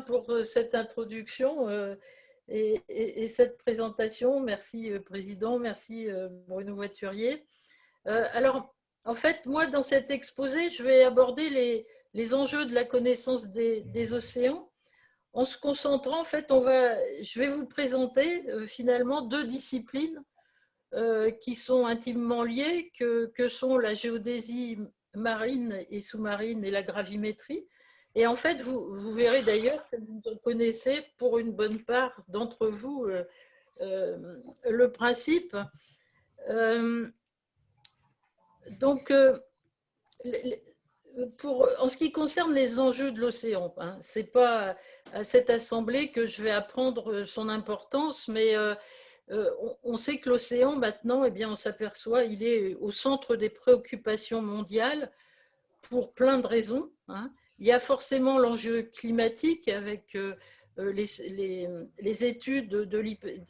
pour cette introduction et cette présentation. Merci, Président. Merci, Bruno Voiturier. Alors, en fait, moi, dans cet exposé, je vais aborder les enjeux de la connaissance des océans. En se concentrant, en fait, je vais vous présenter finalement deux disciplines qui sont intimement liées, que sont la géodésie marine et sous-marine et la gravimétrie. Et en fait, vous verrez d'ailleurs que vous en connaissez pour une bonne part d'entre vous le principe. Donc, en ce qui concerne les enjeux de l'océan, hein, ce n'est pas à cette assemblée que je vais apprendre son importance, mais on sait que l'océan, maintenant, eh bien, on s'aperçoit, il est au centre des préoccupations mondiales pour plein de raisons. Hein. Il y a forcément l'enjeu climatique avec les études de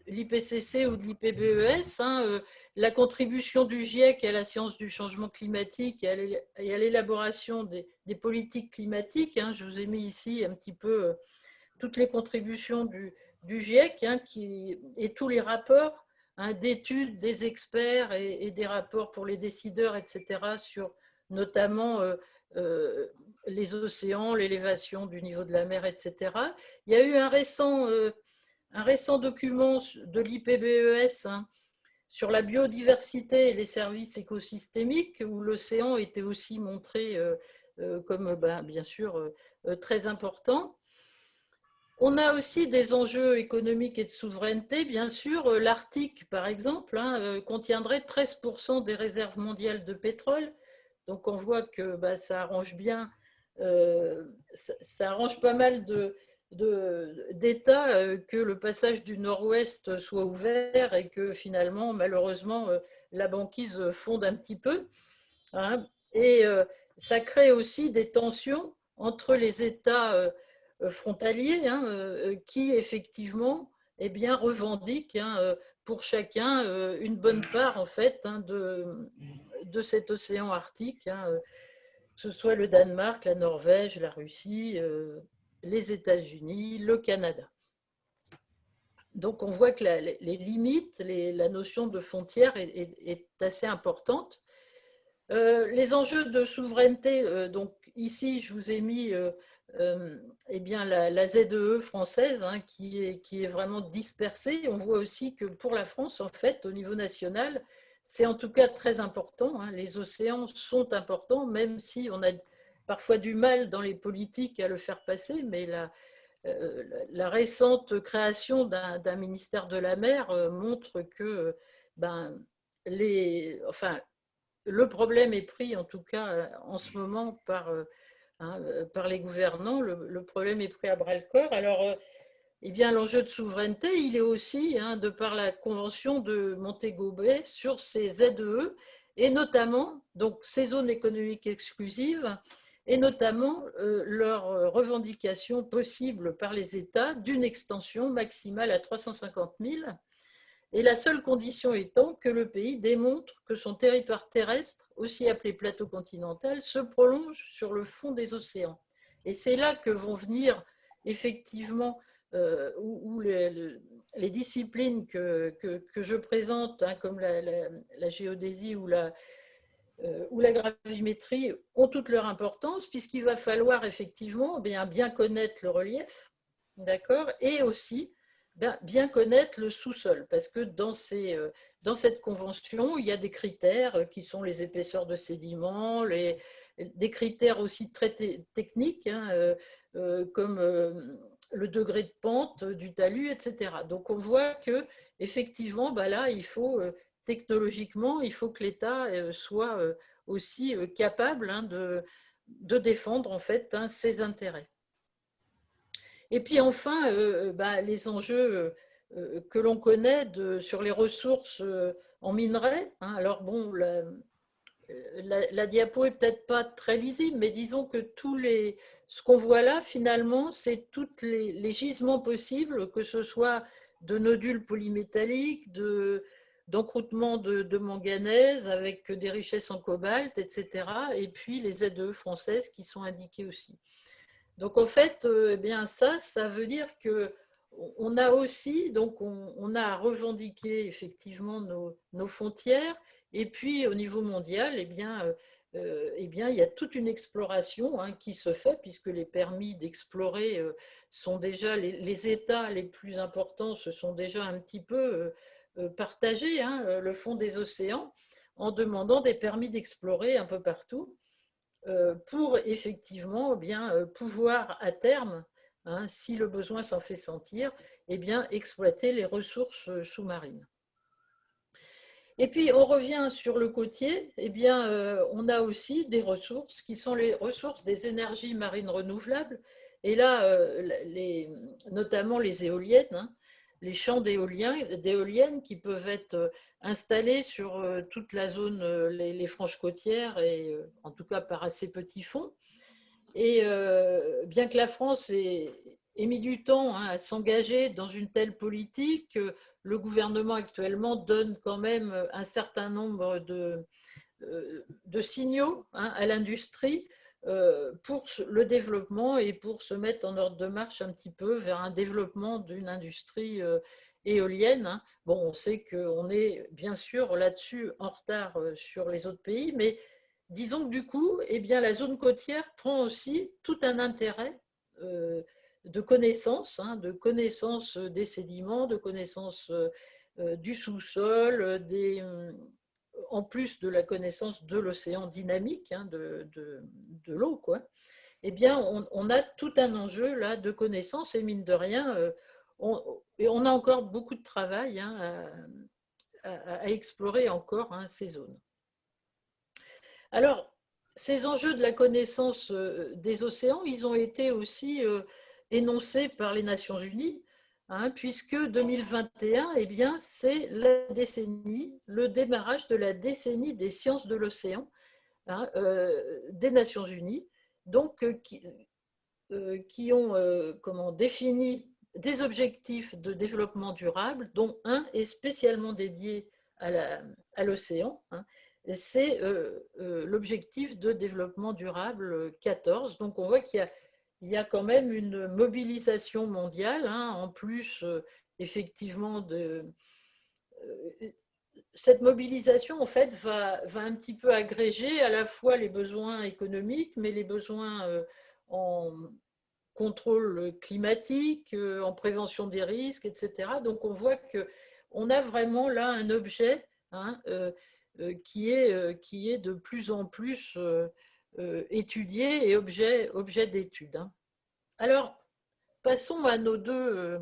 l'IPCC ou de l'IPBES, hein, la contribution du GIEC à la science du changement climatique et à l'élaboration des politiques climatiques. Hein. Je vous ai mis ici un petit peu toutes les contributions du GIEC et tous les rapports hein, d'études des experts et des rapports pour les décideurs, etc., sur notamment les océans, l'élévation du niveau de la mer, etc. Il y a eu un récent document de l'IPBES hein, sur la biodiversité et les services écosystémiques, où l'océan était aussi montré comme, bien sûr, très important. On a aussi des enjeux économiques et de souveraineté, bien sûr. L'Arctique, par exemple, hein, contiendrait 13% des réserves mondiales de pétrole. Donc on voit que ça arrange bien, ça arrange pas mal d'États que le passage du nord-ouest soit ouvert et que finalement, malheureusement, la banquise fonde un petit peu. Hein, et ça crée aussi des tensions entre les États frontaliers hein, qui, effectivement, eh bien, revendiquent hein, pour chacun une bonne part, en fait, hein, de cet océan Arctique, hein, que ce soit le Danemark, la Norvège, la Russie, les États-Unis, le Canada. Donc, on voit que les limites, la notion de frontière est assez importante. Les enjeux de souveraineté, donc ici je vous ai mis eh bien, la ZEE française hein, qui est vraiment dispersée. On voit aussi que pour la France, en fait, au niveau national, c'est en tout cas très important. Hein. Les océans sont importants, même si on a parfois du mal dans les politiques à le faire passer, mais la récente création d'un ministère de la mer montre que le problème est pris, en tout cas en ce moment, par les gouvernants. Le problème est pris à bras-le-corps. Alors, eh bien, l'enjeu de souveraineté, il est aussi, hein, de par la convention de Montego Bay sur ces ZEE, et notamment donc, ces zones économiques exclusives, et notamment leur revendication possible par les États d'une extension maximale à 350 000 et la seule condition étant que le pays démontre que son territoire terrestre, aussi appelé plateau continental, se prolonge sur le fond des océans. Et c'est là que vont venir effectivement où les disciplines que je présente, hein, comme la géodésie ou la gravimétrie, ont toute leur importance, puisqu'il va falloir effectivement bien connaître le relief, d'accord, et aussi bien connaître le sous-sol, parce que dans cette convention, il y a des critères qui sont les épaisseurs de sédiments, des critères aussi très techniques, hein, comme le degré de pente du talus, etc. Donc on voit que effectivement, là, il faut technologiquement, il faut que l'État soit aussi capable hein, de défendre en fait hein, ses intérêts. Et puis enfin, les enjeux que l'on connaît sur les ressources en minerais. Hein. Alors bon, la diapo est peut-être pas très lisible, mais disons que ce qu'on voit là, finalement, c'est tous les gisements possibles, que ce soit de nodules polymétalliques, d'encroûtement de manganèse avec des richesses en cobalt, etc. Et puis les ZEE françaises qui sont indiquées aussi. Donc en fait, eh bien ça veut dire que on a aussi, donc on a à revendiquer effectivement nos frontières, et puis au niveau mondial, eh bien, il y a toute une exploration hein, qui se fait, puisque les permis d'explorer sont déjà, les États les plus importants se sont déjà un petit peu partagés hein, le fond des océans en demandant des permis d'explorer un peu partout pour effectivement eh bien, pouvoir à terme, hein, si le besoin s'en fait sentir, eh bien, exploiter les ressources sous-marines. Et puis on revient sur le côtier, eh bien, on a aussi des ressources qui sont les ressources des énergies marines renouvelables, et là, notamment les éoliennes, hein, les champs d'éoliennes qui peuvent être installés sur toute la zone, les franges côtières, et en tout cas par assez petit fond. Et bien que la France ait mis du temps hein, à s'engager dans une telle politique, le gouvernement actuellement donne quand même un certain nombre de signaux hein, à l'industrie pour le développement et pour se mettre en ordre de marche un petit peu vers un développement d'une industrie éolienne. Hein. Bon, on sait qu'on est bien sûr là-dessus en retard sur les autres pays, mais disons que du coup, eh bien, la zone côtière prend aussi tout un intérêt de connaissance, hein, de connaissance des sédiments, de connaissance du sous-sol, en plus de la connaissance de l'océan dynamique, hein, de l'eau, quoi. Eh bien, on a tout un enjeu là de connaissance, et mine de rien, on a encore beaucoup de travail hein, à explorer encore hein, ces zones. Alors, ces enjeux de la connaissance des océans, ils ont été aussi énoncés par les Nations Unies, hein, puisque 2021, eh bien, c'est la décennie, le démarrage de la décennie des sciences de l'océan hein, des Nations Unies, donc qui ont comment, défini des objectifs de développement durable, dont un est spécialement dédié à l'océan. Hein, c'est l'objectif de développement durable 14. Donc on voit qu'il y a quand même une mobilisation mondiale, hein, en plus effectivement cette mobilisation en fait va un petit peu agréger à la fois les besoins économiques, mais les besoins en contrôle climatique, en prévention des risques, etc. Donc on voit qu'on a vraiment là un objet hein, qui est de plus en plus étudié et objet d'étude. Hein. Alors, passons à nos deux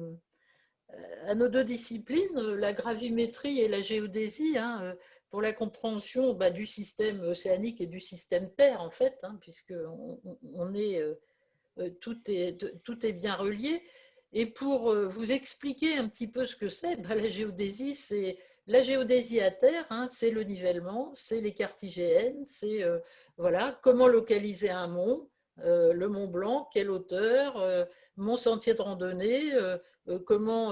disciplines, la gravimétrie et la géodésie, hein, pour la compréhension du système océanique et du système Terre, en fait, hein, puisque on est tout est bien relié. Et pour vous expliquer un petit peu ce que c'est, la géodésie, c'est la géodésie à terre, hein, c'est le nivellement, c'est les carte IGN, c'est voilà, comment localiser un mont, le Mont Blanc, quelle hauteur, mon sentier de randonnée, comment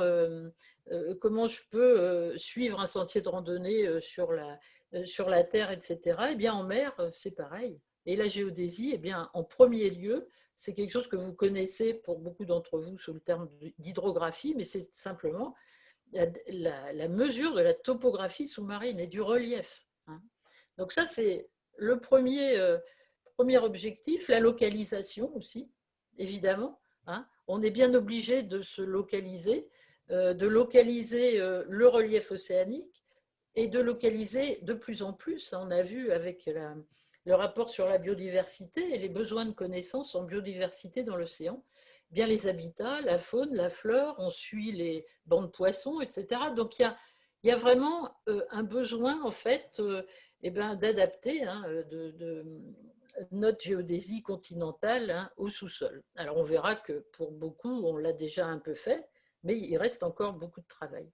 je peux suivre un sentier de randonnée sur la terre, etc. Eh bien, en mer, c'est pareil. Et la géodésie, eh bien, en premier lieu, c'est quelque chose que vous connaissez pour beaucoup d'entre vous sous le terme d'hydrographie, mais c'est simplement la mesure de la topographie sous-marine et du relief. Hein. Donc ça, c'est le premier objectif, la localisation aussi, évidemment. Hein. On est bien obligé de se localiser, de localiser le relief océanique et de localiser de plus en plus. On a vu avec le rapport sur la biodiversité et les besoins de connaissances en biodiversité dans l'océan, bien les habitats, la faune, la flore, on suit les bancs de poissons, etc. Donc il y a vraiment un besoin en fait d'adapter hein, de notre géodésie continentale hein, au sous-sol. Alors on verra que pour beaucoup, on l'a déjà un peu fait, mais il reste encore beaucoup de travail.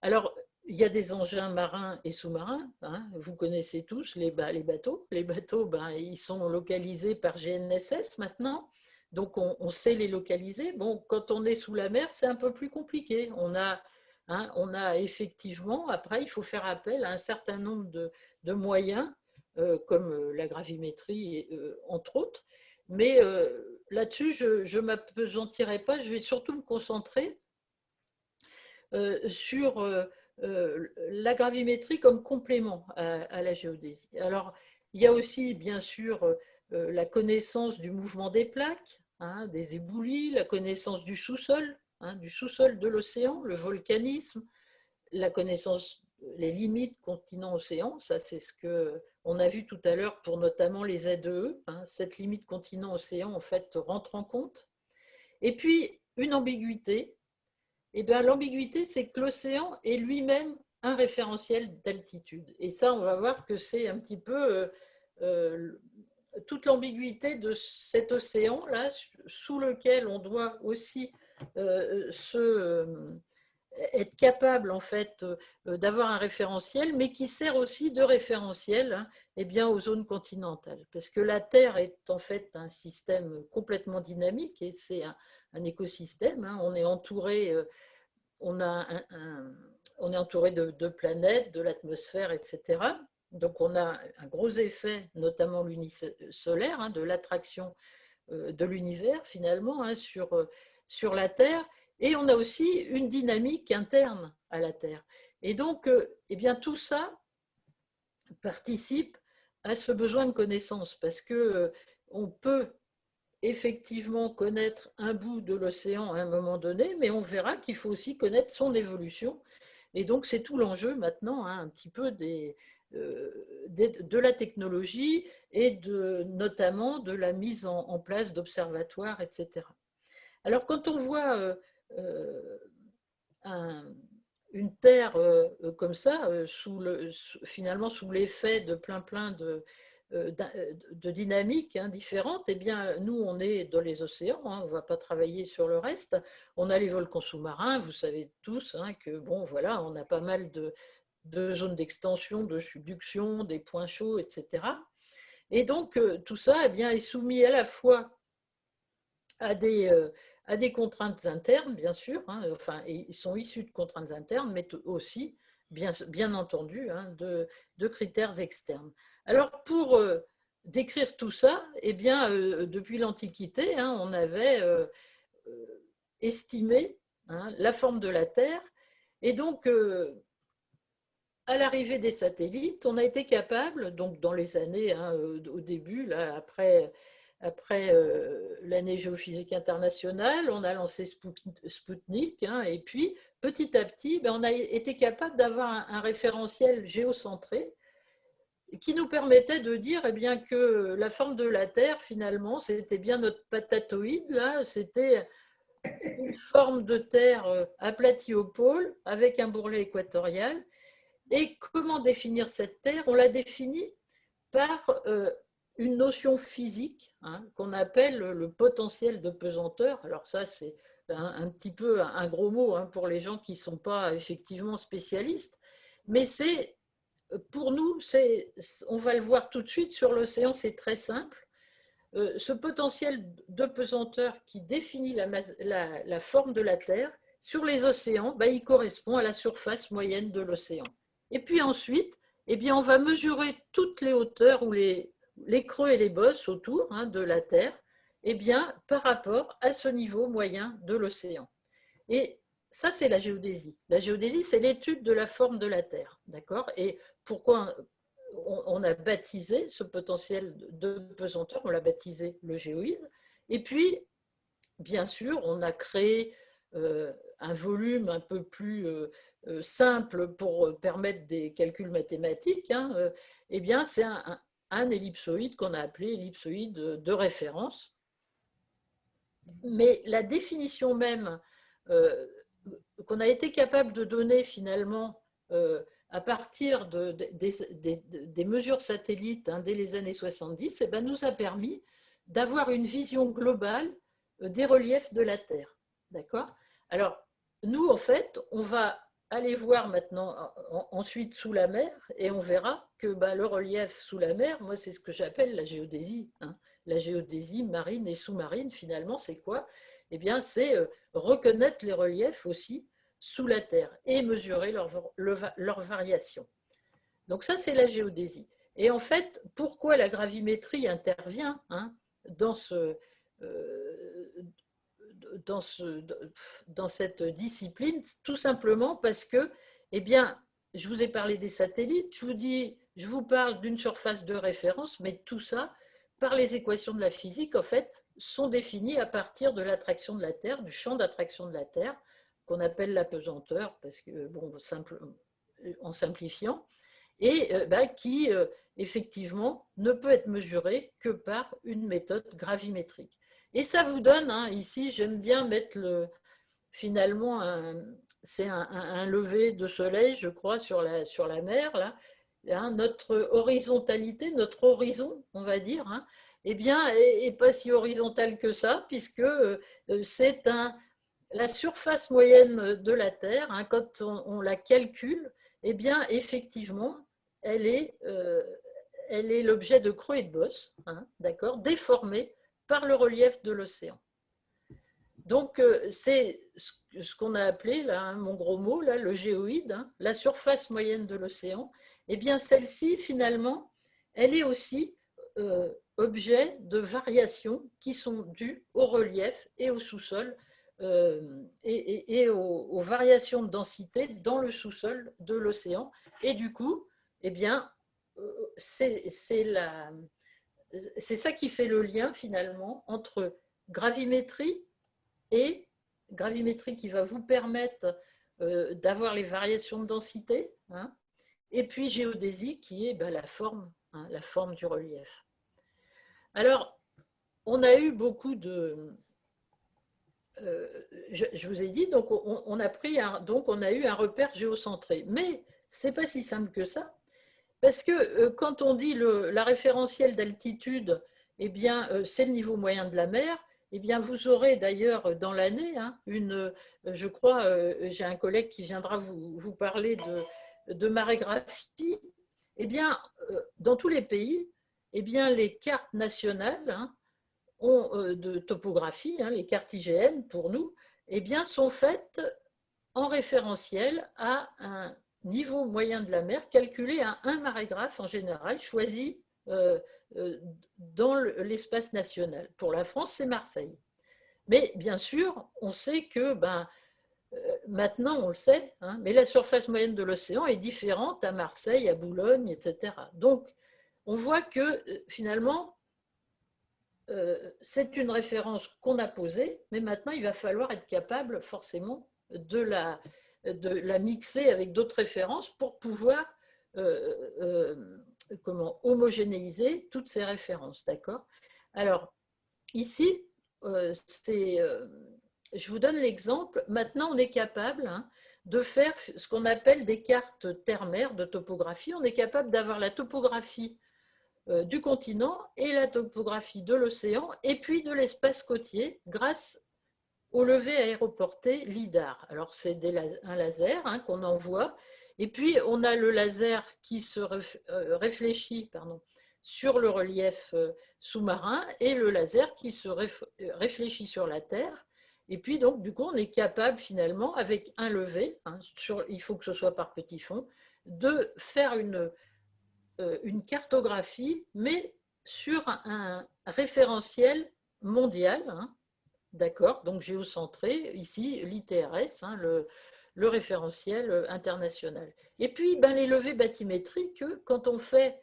Alors, il y a des engins marins et sous-marins. Hein, vous connaissez tous les bateaux. Les bateaux, ils sont localisés par GNSS maintenant. Donc, on sait les localiser. Bon, quand on est sous la mer, c'est un peu plus compliqué. On a effectivement, après, il faut faire appel à un certain nombre de moyens, comme la gravimétrie, entre autres. Mais là-dessus, je ne m'appesantirai pas, je vais surtout me concentrer sur la gravimétrie comme complément à la géodésie. Alors, il y a aussi, bien sûr, la connaissance du mouvement des plaques, hein, des éboulis, la connaissance du sous-sol, hein, du sous-sol de l'océan, le volcanisme, la connaissance, les limites continent-océan, ça c'est ce qu'on a vu tout à l'heure pour notamment les ZEE, hein, cette limite continent-océan en fait rentre en compte. Et puis une ambiguïté, et bien l'ambiguïté c'est que l'océan est lui-même un référentiel d'altitude. Et ça on va voir que c'est un petit peu toute l'ambiguïté de cet océan-là, sous lequel on doit aussi être capable en fait d'avoir un référentiel, mais qui sert aussi de référentiel, hein, eh bien, aux zones continentales. Parce que la Terre est en fait un système complètement dynamique et c'est un écosystème. Hein, on est entouré, on est entouré de planètes, de l'atmosphère, etc. Donc on a un gros effet, notamment lunisolaire, hein, de l'attraction de l'univers finalement hein, sur la Terre. Et on a aussi une dynamique interne à la Terre. Et donc, eh bien, tout ça participe à ce besoin de connaissance parce que on peut effectivement connaître un bout de l'océan à un moment donné, mais on verra qu'il faut aussi connaître son évolution. Et donc, c'est tout l'enjeu maintenant, hein, un petit peu de la technologie et notamment de la mise en place d'observatoires, etc. Alors, quand on voit une Terre comme ça, finalement sous l'effet de plein de dynamiques hein, différentes, eh bien, nous, on est dans les océans, hein, on ne va pas travailler sur le reste. On a les volcans sous-marins, vous savez tous hein, que, bon, voilà, on a pas mal de zones d'extension, de subduction, des points chauds, etc. Et donc, tout ça eh bien, est soumis à la fois à des contraintes internes, bien sûr, hein, enfin, ils sont issus de contraintes internes, mais aussi, bien entendu, hein, de critères externes. Alors, pour décrire tout ça, eh bien, depuis l'Antiquité, hein, on avait estimé hein, la forme de la Terre, et donc, à l'arrivée des satellites, on a été capable, donc dans les années, hein, au début, là, après l'année géophysique internationale, on a lancé Sputnik, hein, et puis petit à petit, ben, on a été capable d'avoir un référentiel géocentré qui nous permettait de dire eh bien, que la forme de la Terre, finalement, c'était bien notre patatoïde, là, c'était une forme de Terre aplatie au pôle avec un bourrelet équatorial. Et comment définir cette Terre? On l'a définie par une notion physique hein, qu'on appelle le potentiel de pesanteur. Alors ça, c'est un petit peu un gros mot hein, pour les gens qui ne sont pas effectivement spécialistes, mais c'est pour nous, on va le voir tout de suite sur l'océan, c'est très simple. Ce potentiel de pesanteur qui définit la forme de la Terre, sur les océans, bah, il correspond à la surface moyenne de l'océan. Et puis ensuite, eh bien, on va mesurer toutes les hauteurs ou les creux et les bosses autour hein, de la Terre eh bien, par rapport à ce niveau moyen de l'océan. Et ça, c'est la géodésie. La géodésie, c'est l'étude de la forme de la Terre. D'accord? Et pourquoi on a baptisé ce potentiel de pesanteur, on l'a baptisé le géoïde. Et puis, bien sûr, on a créé un volume un peu plus simple pour permettre des calculs mathématiques. Hein, eh bien, c'est un ellipsoïde qu'on a appelé ellipsoïde de référence. Mais la définition même qu'on a été capable de donner finalement à partir des mesures satellites hein, dès les années 70, eh ben, nous a permis d'avoir une vision globale des reliefs de la Terre. D'accord? Alors, nous, en fait, on va aller voir maintenant ensuite sous la mer et on verra que bah, le relief sous la mer, moi, c'est ce que j'appelle la géodésie. Hein. La géodésie marine et sous-marine, finalement, c'est quoi? Eh bien, c'est reconnaître les reliefs aussi sous la Terre et mesurer leur variation. Donc ça, c'est la géodésie. Et en fait, pourquoi la gravimétrie intervient hein, dans euh, dans, dans cette discipline, tout simplement parce que, eh bien, je vous ai parlé des satellites, je vous parle d'une surface de référence, mais tout ça, par les équations de la physique, en fait, sont définies à partir de l'attraction de la Terre, du champ d'attraction de la Terre, qu'on appelle la pesanteur, parce que, bon, en simplifiant, et qui, effectivement, ne peut être mesuré que par une méthode gravimétrique. Et ça vous donne, hein, ici, j'aime bien mettre finalement, c'est un lever de soleil, je crois, sur la mer, là. Hein, notre horizontalité, notre horizon, on va dire, hein, eh bien, est pas si horizontal que ça, puisque c'est la surface moyenne de la Terre, hein, quand on la calcule, eh bien, effectivement, elle est, l'objet de creux et de bosses, hein, d'accord, déformée par le relief de l'océan. Donc, c'est ce qu'on a appelé, là, hein, mon gros mot, là, le géoïde, hein, la surface moyenne de l'océan. Eh bien, celle-ci, finalement, elle est aussi objet de variations qui sont dues au relief et au sous-sol et aux variations de densité dans le sous-sol de l'océan. Et du coup, eh bien, c'est ça qui fait le lien, finalement, entre gravimétrie et gravimétrie qui va vous permettre d'avoir les variations de densité, hein, et puis géodésie qui est la forme, hein, la forme du relief. Alors, on a eu beaucoup de... je vous ai dit, donc on a eu un repère géocentré, mais ce n'est pas si simple que ça, parce que quand on dit la référentielle d'altitude, eh bien, c'est le niveau moyen de la mer. Eh bien, vous aurez d'ailleurs dans l'année, hein, je crois, j'ai un collègue qui viendra vous parler de marégraphie. Eh bien, dans tous les pays, eh bien, les cartes nationales, hein, de topographie, hein, les cartes IGN pour nous, eh bien, sont faites en référentiel à un niveau moyen de la mer calculé à un marégraphe en général choisi dans l'espace national. Pour la France, c'est Marseille. Mais bien sûr, on sait que maintenant, on le sait, hein, mais la surface moyenne de l'océan est différente à Marseille, à Boulogne, etc. Donc, on voit que finalement, c'est une référence qu'on a posée, mais maintenant, il va falloir être capable forcément de la mixer avec d'autres références pour pouvoir homogénéiser toutes ces références. D'accord. Alors, ici, je vous donne l'exemple. Maintenant, on est capable, hein, de faire ce qu'on appelle des cartes terre-mer de topographie. On est capable d'avoir la topographie du continent et la topographie de l'océan et puis de l'espace côtier grâce au levé aéroporté LIDAR. Alors, c'est un laser, hein, qu'on envoie, et puis on a le laser qui se réfléchit sur le relief sous-marin et le laser qui se réfléchit sur la Terre. Et puis, donc, du coup, on est capable finalement, avec un levé, hein, il faut que ce soit par petit fond, de faire une cartographie, mais sur un référentiel mondial, hein, d'accord, donc géocentré, ici l'ITRS, hein, le référentiel international. Et puis, les levées bathymétriques, quand on fait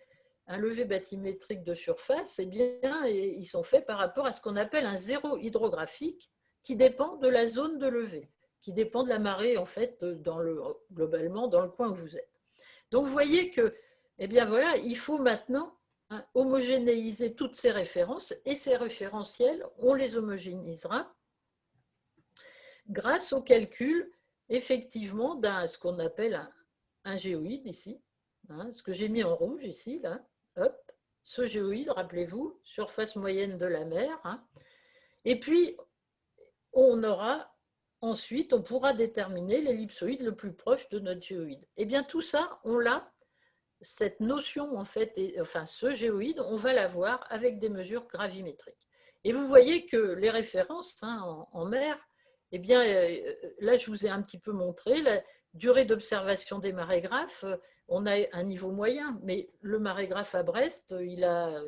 un levé bathymétrique de surface, eh bien, ils sont faits par rapport à ce qu'on appelle un zéro hydrographique qui dépend de la zone de levée, qui dépend de la marée, en fait, globalement, dans le coin où vous êtes. Donc, vous voyez que, eh bien voilà, il faut maintenant, hein, homogénéiser toutes ces références, et ces référentiels, on les homogénéisera grâce au calcul, effectivement, ce qu'on appelle un géoïde ici, hein, ce que j'ai mis en rouge ici, là, hop, ce géoïde, rappelez-vous, surface moyenne de la mer, hein, et puis ensuite, on pourra déterminer l'ellipsoïde le plus proche de notre géoïde. Eh bien, tout ça, on l'a, cette notion, en fait, ce géoïde, on va l'avoir avec des mesures gravimétriques. Et vous voyez que les références, hein, en mer, eh bien, là, je vous ai un petit peu montré la durée d'observation des marégraphes. On a un niveau moyen, mais le marégraphe à Brest, il a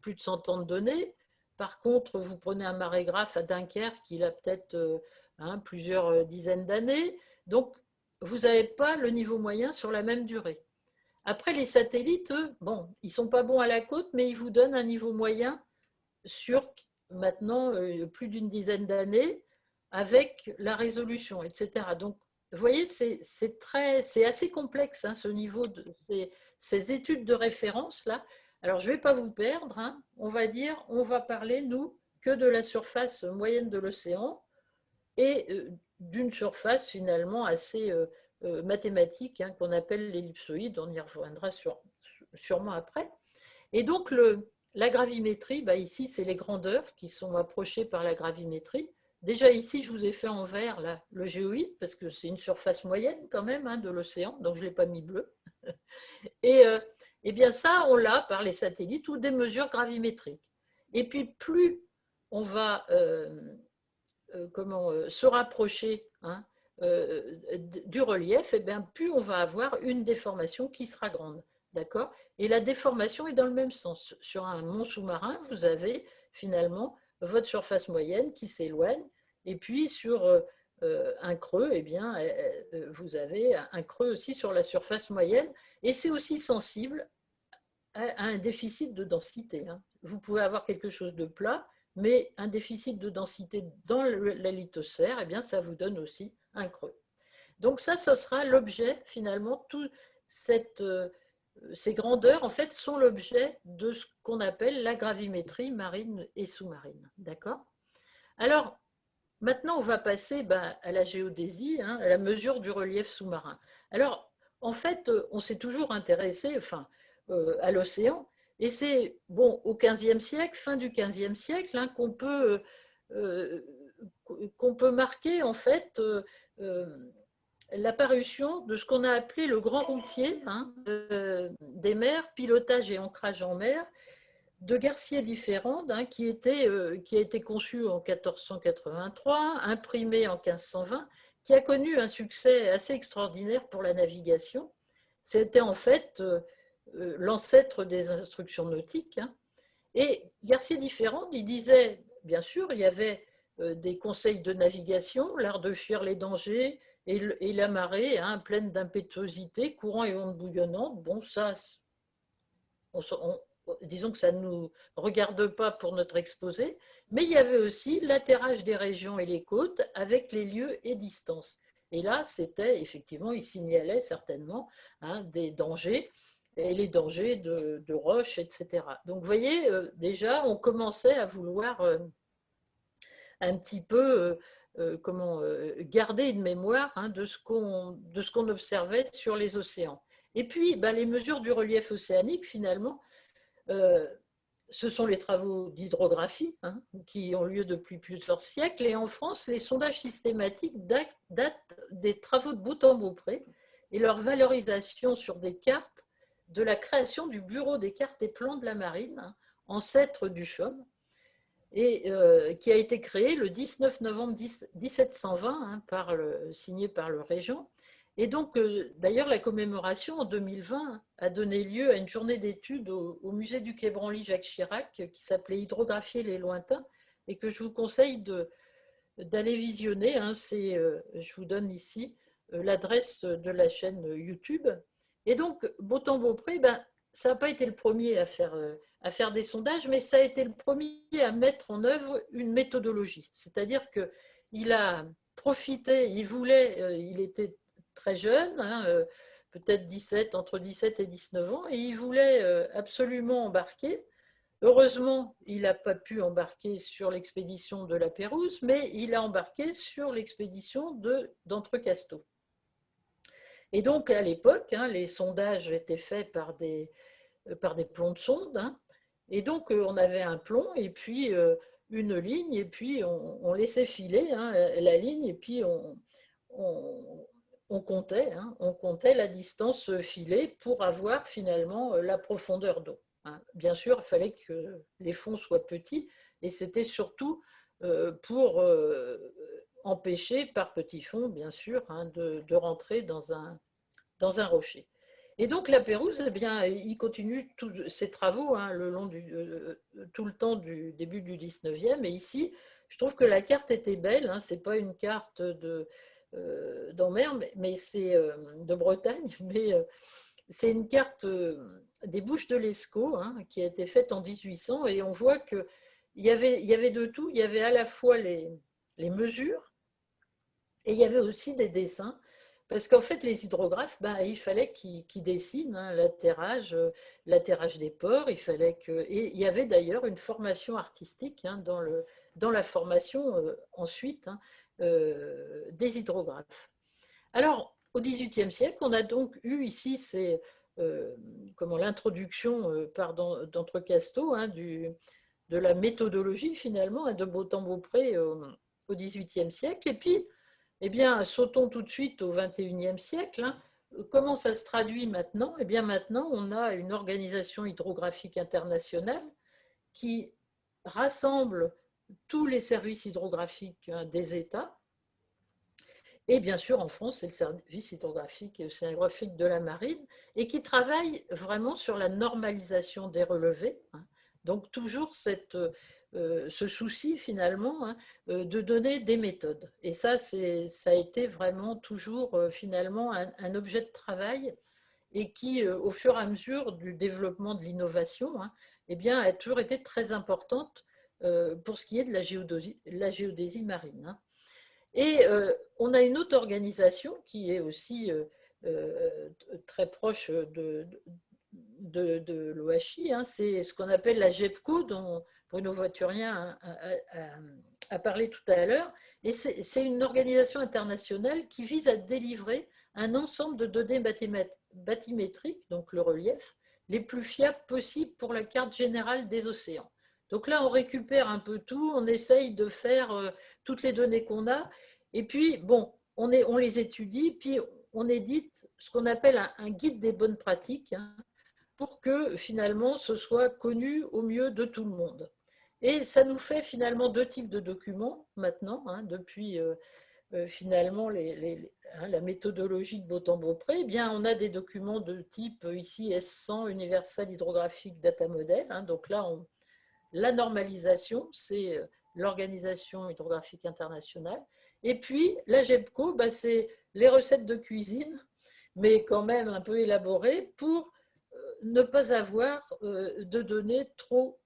plus de 100 ans de données. Par contre, vous prenez un marégraphe à Dunkerque, il a peut-être plusieurs dizaines d'années. Donc, vous n'avez pas le niveau moyen sur la même durée. Après, les satellites, eux, bon, ils ne sont pas bons à la côte, mais ils vous donnent un niveau moyen sur maintenant plus d'une dizaine d'années avec la résolution, etc. Donc, vous voyez, c'est assez complexe, hein, ce niveau de ces études de référence là. Alors, je ne vais pas vous perdre, hein. On va parler, nous, que de la surface moyenne de l'océan et d'une surface finalement assez mathématique, hein, qu'on appelle l'ellipsoïde. On y reviendra sûrement après. Et donc, la gravimétrie, bah ici, c'est les grandeurs qui sont approchées par la gravimétrie. Déjà ici, je vous ai fait en vert là, le géoïde, parce que c'est une surface moyenne quand même, hein, de l'océan, donc je ne l'ai pas mis bleu. Et bien ça, on l'a par les satellites ou des mesures gravimétriques. Et puis plus on va se rapprocher, hein, du relief, et bien plus on va avoir une déformation qui sera grande. D'accord? Et la déformation est dans le même sens. Sur un mont sous-marin, vous avez finalement votre surface moyenne qui s'éloigne, et puis sur un creux, eh bien, vous avez un creux aussi sur la surface moyenne, et c'est aussi sensible à un déficit de densité, hein. Vous pouvez avoir quelque chose de plat, mais un déficit de densité dans la lithosphère, eh bien, ça vous donne aussi un creux. Donc ça, ce sera l'objet, finalement, ces grandeurs, en fait, sont l'objet de ce qu'on appelle la gravimétrie marine et sous-marine. D'accord? Alors, maintenant, on va passer à la géodésie, hein, à la mesure du relief sous-marin. Alors, en fait, on s'est toujours intéressé à l'océan, et c'est bon, au XVe siècle, fin du XVe siècle, hein, euh, qu'on peut marquer en fait l'apparition de ce qu'on a appelé le grand routier, hein, des mers, pilotage et ancrage en mer, de Garcier-Différende, hein, qui a été conçu en 1483, imprimé en 1520, qui a connu un succès assez extraordinaire pour la navigation. C'était en fait l'ancêtre des instructions nautiques, hein. Et Garcier-Différende, il disait, bien sûr, il y avait des conseils de navigation, l'art de fuir les dangers et la marée, hein, pleine d'impétuosité, courant et ondes bouillonnantes. Bon, ça, disons que ça ne nous regarde pas pour notre exposé, mais il y avait aussi l'atterrage des régions et les côtes avec les lieux et distances. Et là, c'était effectivement, il signalait certainement, hein, des dangers, et les dangers de roches, etc. Donc, vous voyez, déjà, on commençait à vouloir un petit peu garder une mémoire, hein, de ce qu'on observait sur les océans. Et puis, les mesures du relief océanique, finalement, ce sont les travaux d'hydrographie, hein, qui ont lieu depuis plusieurs siècles. Et en France, les sondages systématiques datent des travaux de Boutang-Beaupré et leur valorisation sur des cartes de la création du Bureau des cartes et plans de la marine, hein, ancêtre du CHOM, et qui a été créé le 19 novembre 1720, hein, signé par le régent. Et donc, d'ailleurs, la commémoration en 2020 a donné lieu à une journée d'études au musée du Quai Branly Jacques Chirac qui s'appelait Hydrographier les lointains et que je vous conseille d'aller visionner, hein. Je vous donne ici l'adresse de la chaîne YouTube. Et donc, Boutang-Beaupré, ça n'a pas été le premier à faire des sondages, mais ça a été le premier à mettre en œuvre une méthodologie. C'est-à-dire qu'il a profité, il était très jeune, hein, peut-être entre 17 et 19 ans, et il voulait absolument embarquer. Heureusement, il n'a pas pu embarquer sur l'expédition de la Pérouse, mais il a embarqué sur l'expédition d'Entrecasteaux. Et donc, à l'époque, hein, les sondages étaient faits par des plombs de sonde, hein, et donc on avait un plomb et puis une ligne, et puis on laissait filer, hein, la ligne, et puis on comptait, hein, on comptait la distance filée pour avoir finalement la profondeur d'eau, hein. Bien sûr, il fallait que les fonds soient petits, et c'était surtout pour empêcher par petits fonds, bien sûr, hein, de rentrer dans un rocher. Et donc la Pérouse, eh bien, il continue tous ses travaux hein, tout le temps du début du 19e. Et ici, je trouve que la carte était belle. Hein, ce n'est pas une carte d'Anvers, mais c'est de Bretagne, mais c'est une carte des Bouches de l'Escaut hein, qui a été faite en 1800. Et on voit qu'il y avait de tout. Il y avait à la fois les mesures et il y avait aussi des dessins. Parce qu'en fait, les hydrographes, ben, il fallait qu'ils dessinent hein, l'atterrage des ports. Et il y avait d'ailleurs une formation artistique hein, dans la formation ensuite hein, des hydrographes. Alors, au XVIIIe siècle, on a donc eu ici l'introduction par d'Entrecasteaux hein, de la méthodologie finalement, hein, de Beautemps-Beaupré au XVIIIe siècle. Et puis, eh bien, sautons tout de suite au XXIe siècle. Hein. Comment ça se traduit maintenant? Eh bien, maintenant, on a une organisation hydrographique internationale qui rassemble tous les services hydrographiques hein, des États. Et bien sûr, en France, c'est le service hydrographique et océanographique de la marine, et qui travaille vraiment sur la normalisation des relevés. Hein. Donc, toujours ce souci, finalement, hein, de donner des méthodes. Et ça a été vraiment toujours, finalement, un objet de travail et qui, au fur et à mesure du développement de l'innovation, hein, eh bien, a toujours été très importante pour ce qui est de la géodésie marine. Hein. Et on a une autre organisation qui est aussi très proche de l'OHI, hein, c'est ce qu'on appelle la GEPCO, dont Bruno Voiturien a parlé tout à l'heure. Et c'est une organisation internationale qui vise à délivrer un ensemble de données bathymétriques, donc le relief, les plus fiables possibles pour la carte générale des océans. Donc là, on récupère un peu tout, on essaye de faire toutes les données qu'on a, et puis, bon, on les étudie, puis on édite ce qu'on appelle un guide des bonnes pratiques, hein, pour que finalement ce soit connu au mieux de tout le monde. Et ça nous fait finalement deux types de documents maintenant, hein, depuis finalement la méthodologie de Beautemps-Beaupré. Eh bien, on a des documents de type ici S100, Universal Hydrographic Data Model. Hein, donc là, la normalisation, c'est l'Organisation hydrographique internationale. Et puis, la GEPCO, bah, c'est les recettes de cuisine, mais quand même un peu élaborées pour ne pas avoir de données trop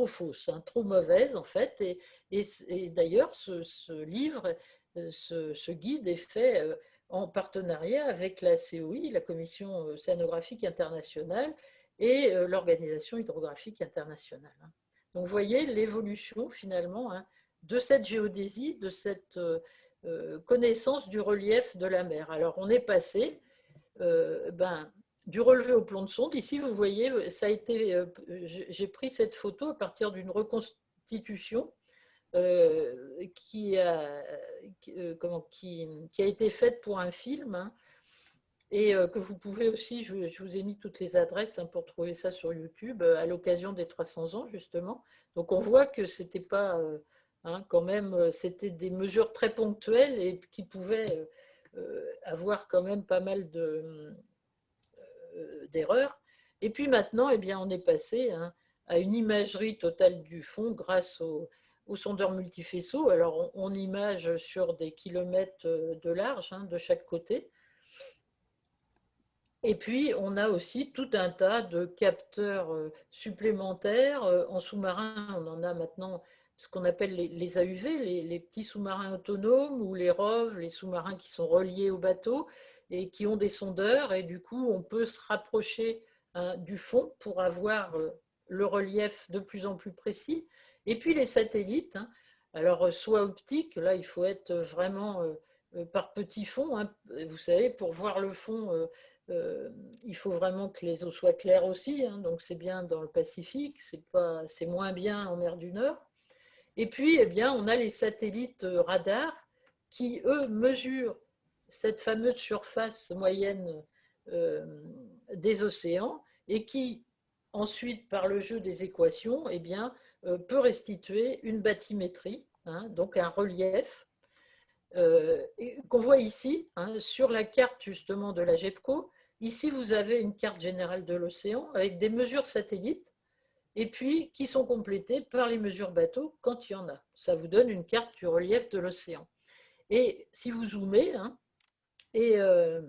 fausses, hein, trop mauvaises en fait. Et d'ailleurs, ce livre, ce guide est fait en partenariat avec la COI, la Commission océanographique internationale, et l'Organisation hydrographique internationale. Hein. Donc, vous voyez l'évolution finalement hein, de cette géodésie, de cette connaissance du relief de la mer. Alors, on est passé du relevé au plomb de sonde. Ici, vous voyez, ça a été, j'ai pris cette photo à partir d'une reconstitution qui a été faite pour un film. Hein, et que vous pouvez aussi, je vous ai mis toutes les adresses hein, pour trouver ça sur YouTube, à l'occasion des 300 ans, justement. Donc, on voit que c'était pas, hein, quand même, c'était des mesures très ponctuelles et qui pouvaient avoir quand même pas mal d'erreurs. Et puis maintenant, eh bien, on est passé hein, à une imagerie totale du fond grâce au sondeur multifaisceau. Alors, on image sur des kilomètres de large hein, de chaque côté. Et puis, on a aussi tout un tas de capteurs supplémentaires. En sous-marin, on en a maintenant ce qu'on appelle les AUV, les petits sous-marins autonomes, ou les ROV, les sous-marins qui sont reliés au bateau et qui ont des sondeurs. Et du coup, on peut se rapprocher du fond pour avoir le relief de plus en plus précis. Et puis, les satellites, hein, alors soit optique, là, il faut être vraiment par petit fond. Hein, vous savez, pour voir le fond il faut vraiment que les eaux soient claires aussi, hein, donc c'est bien dans le Pacifique, c'est moins bien en mer du Nord. Et puis, eh bien, on a les satellites radars qui, eux, mesurent cette fameuse surface moyenne des océans et qui, ensuite, par le jeu des équations, eh bien, peut restituer une bathymétrie, hein, donc un relief qu'on voit ici hein, sur la carte justement de la GEPCO. Ici, vous avez une carte générale de l'océan avec des mesures satellites et puis qui sont complétées par les mesures bateaux quand il y en a. Ça vous donne une carte du relief de l'océan. Et si vous zoomez, hein, eh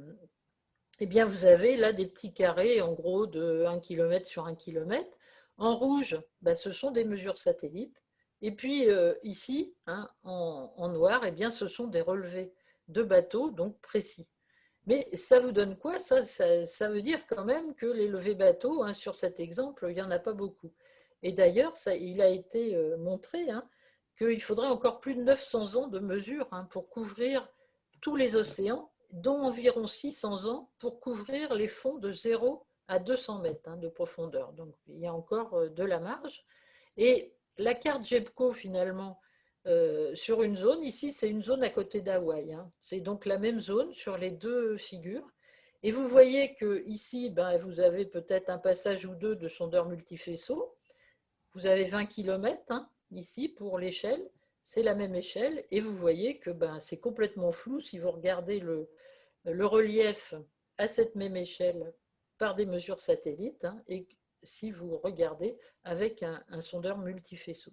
bien vous avez là des petits carrés en gros de 1 km sur 1 km. En rouge, ce sont des mesures satellites. Et puis ici, hein, en noir, eh bien, ce sont des relevés de bateaux, donc précis. Mais ça vous donne quoi? Ça veut dire quand même que les levées bateaux, hein, sur cet exemple, il n'y en a pas beaucoup. Et d'ailleurs, il a été montré, hein, qu'il faudrait encore plus de 900 ans de mesures, hein, pour couvrir tous les océans, dont environ 600 ans pour couvrir les fonds de 0 à 200 mètres, hein, de profondeur. Donc il y a encore de la marge. Et la carte GEPCO, finalement, sur une zone, ici c'est une zone à côté d'Hawaï, hein. C'est donc la même zone sur les deux figures. Et vous voyez que ici, vous avez peut-être un passage ou deux de sondeurs multifaisceaux. Vous avez 20 km, hein, ici pour l'échelle, c'est la même échelle. Et vous voyez que c'est complètement flou si vous regardez le relief à cette même échelle par des mesures satellites, hein, et si vous regardez avec un sondeur multifaisceau.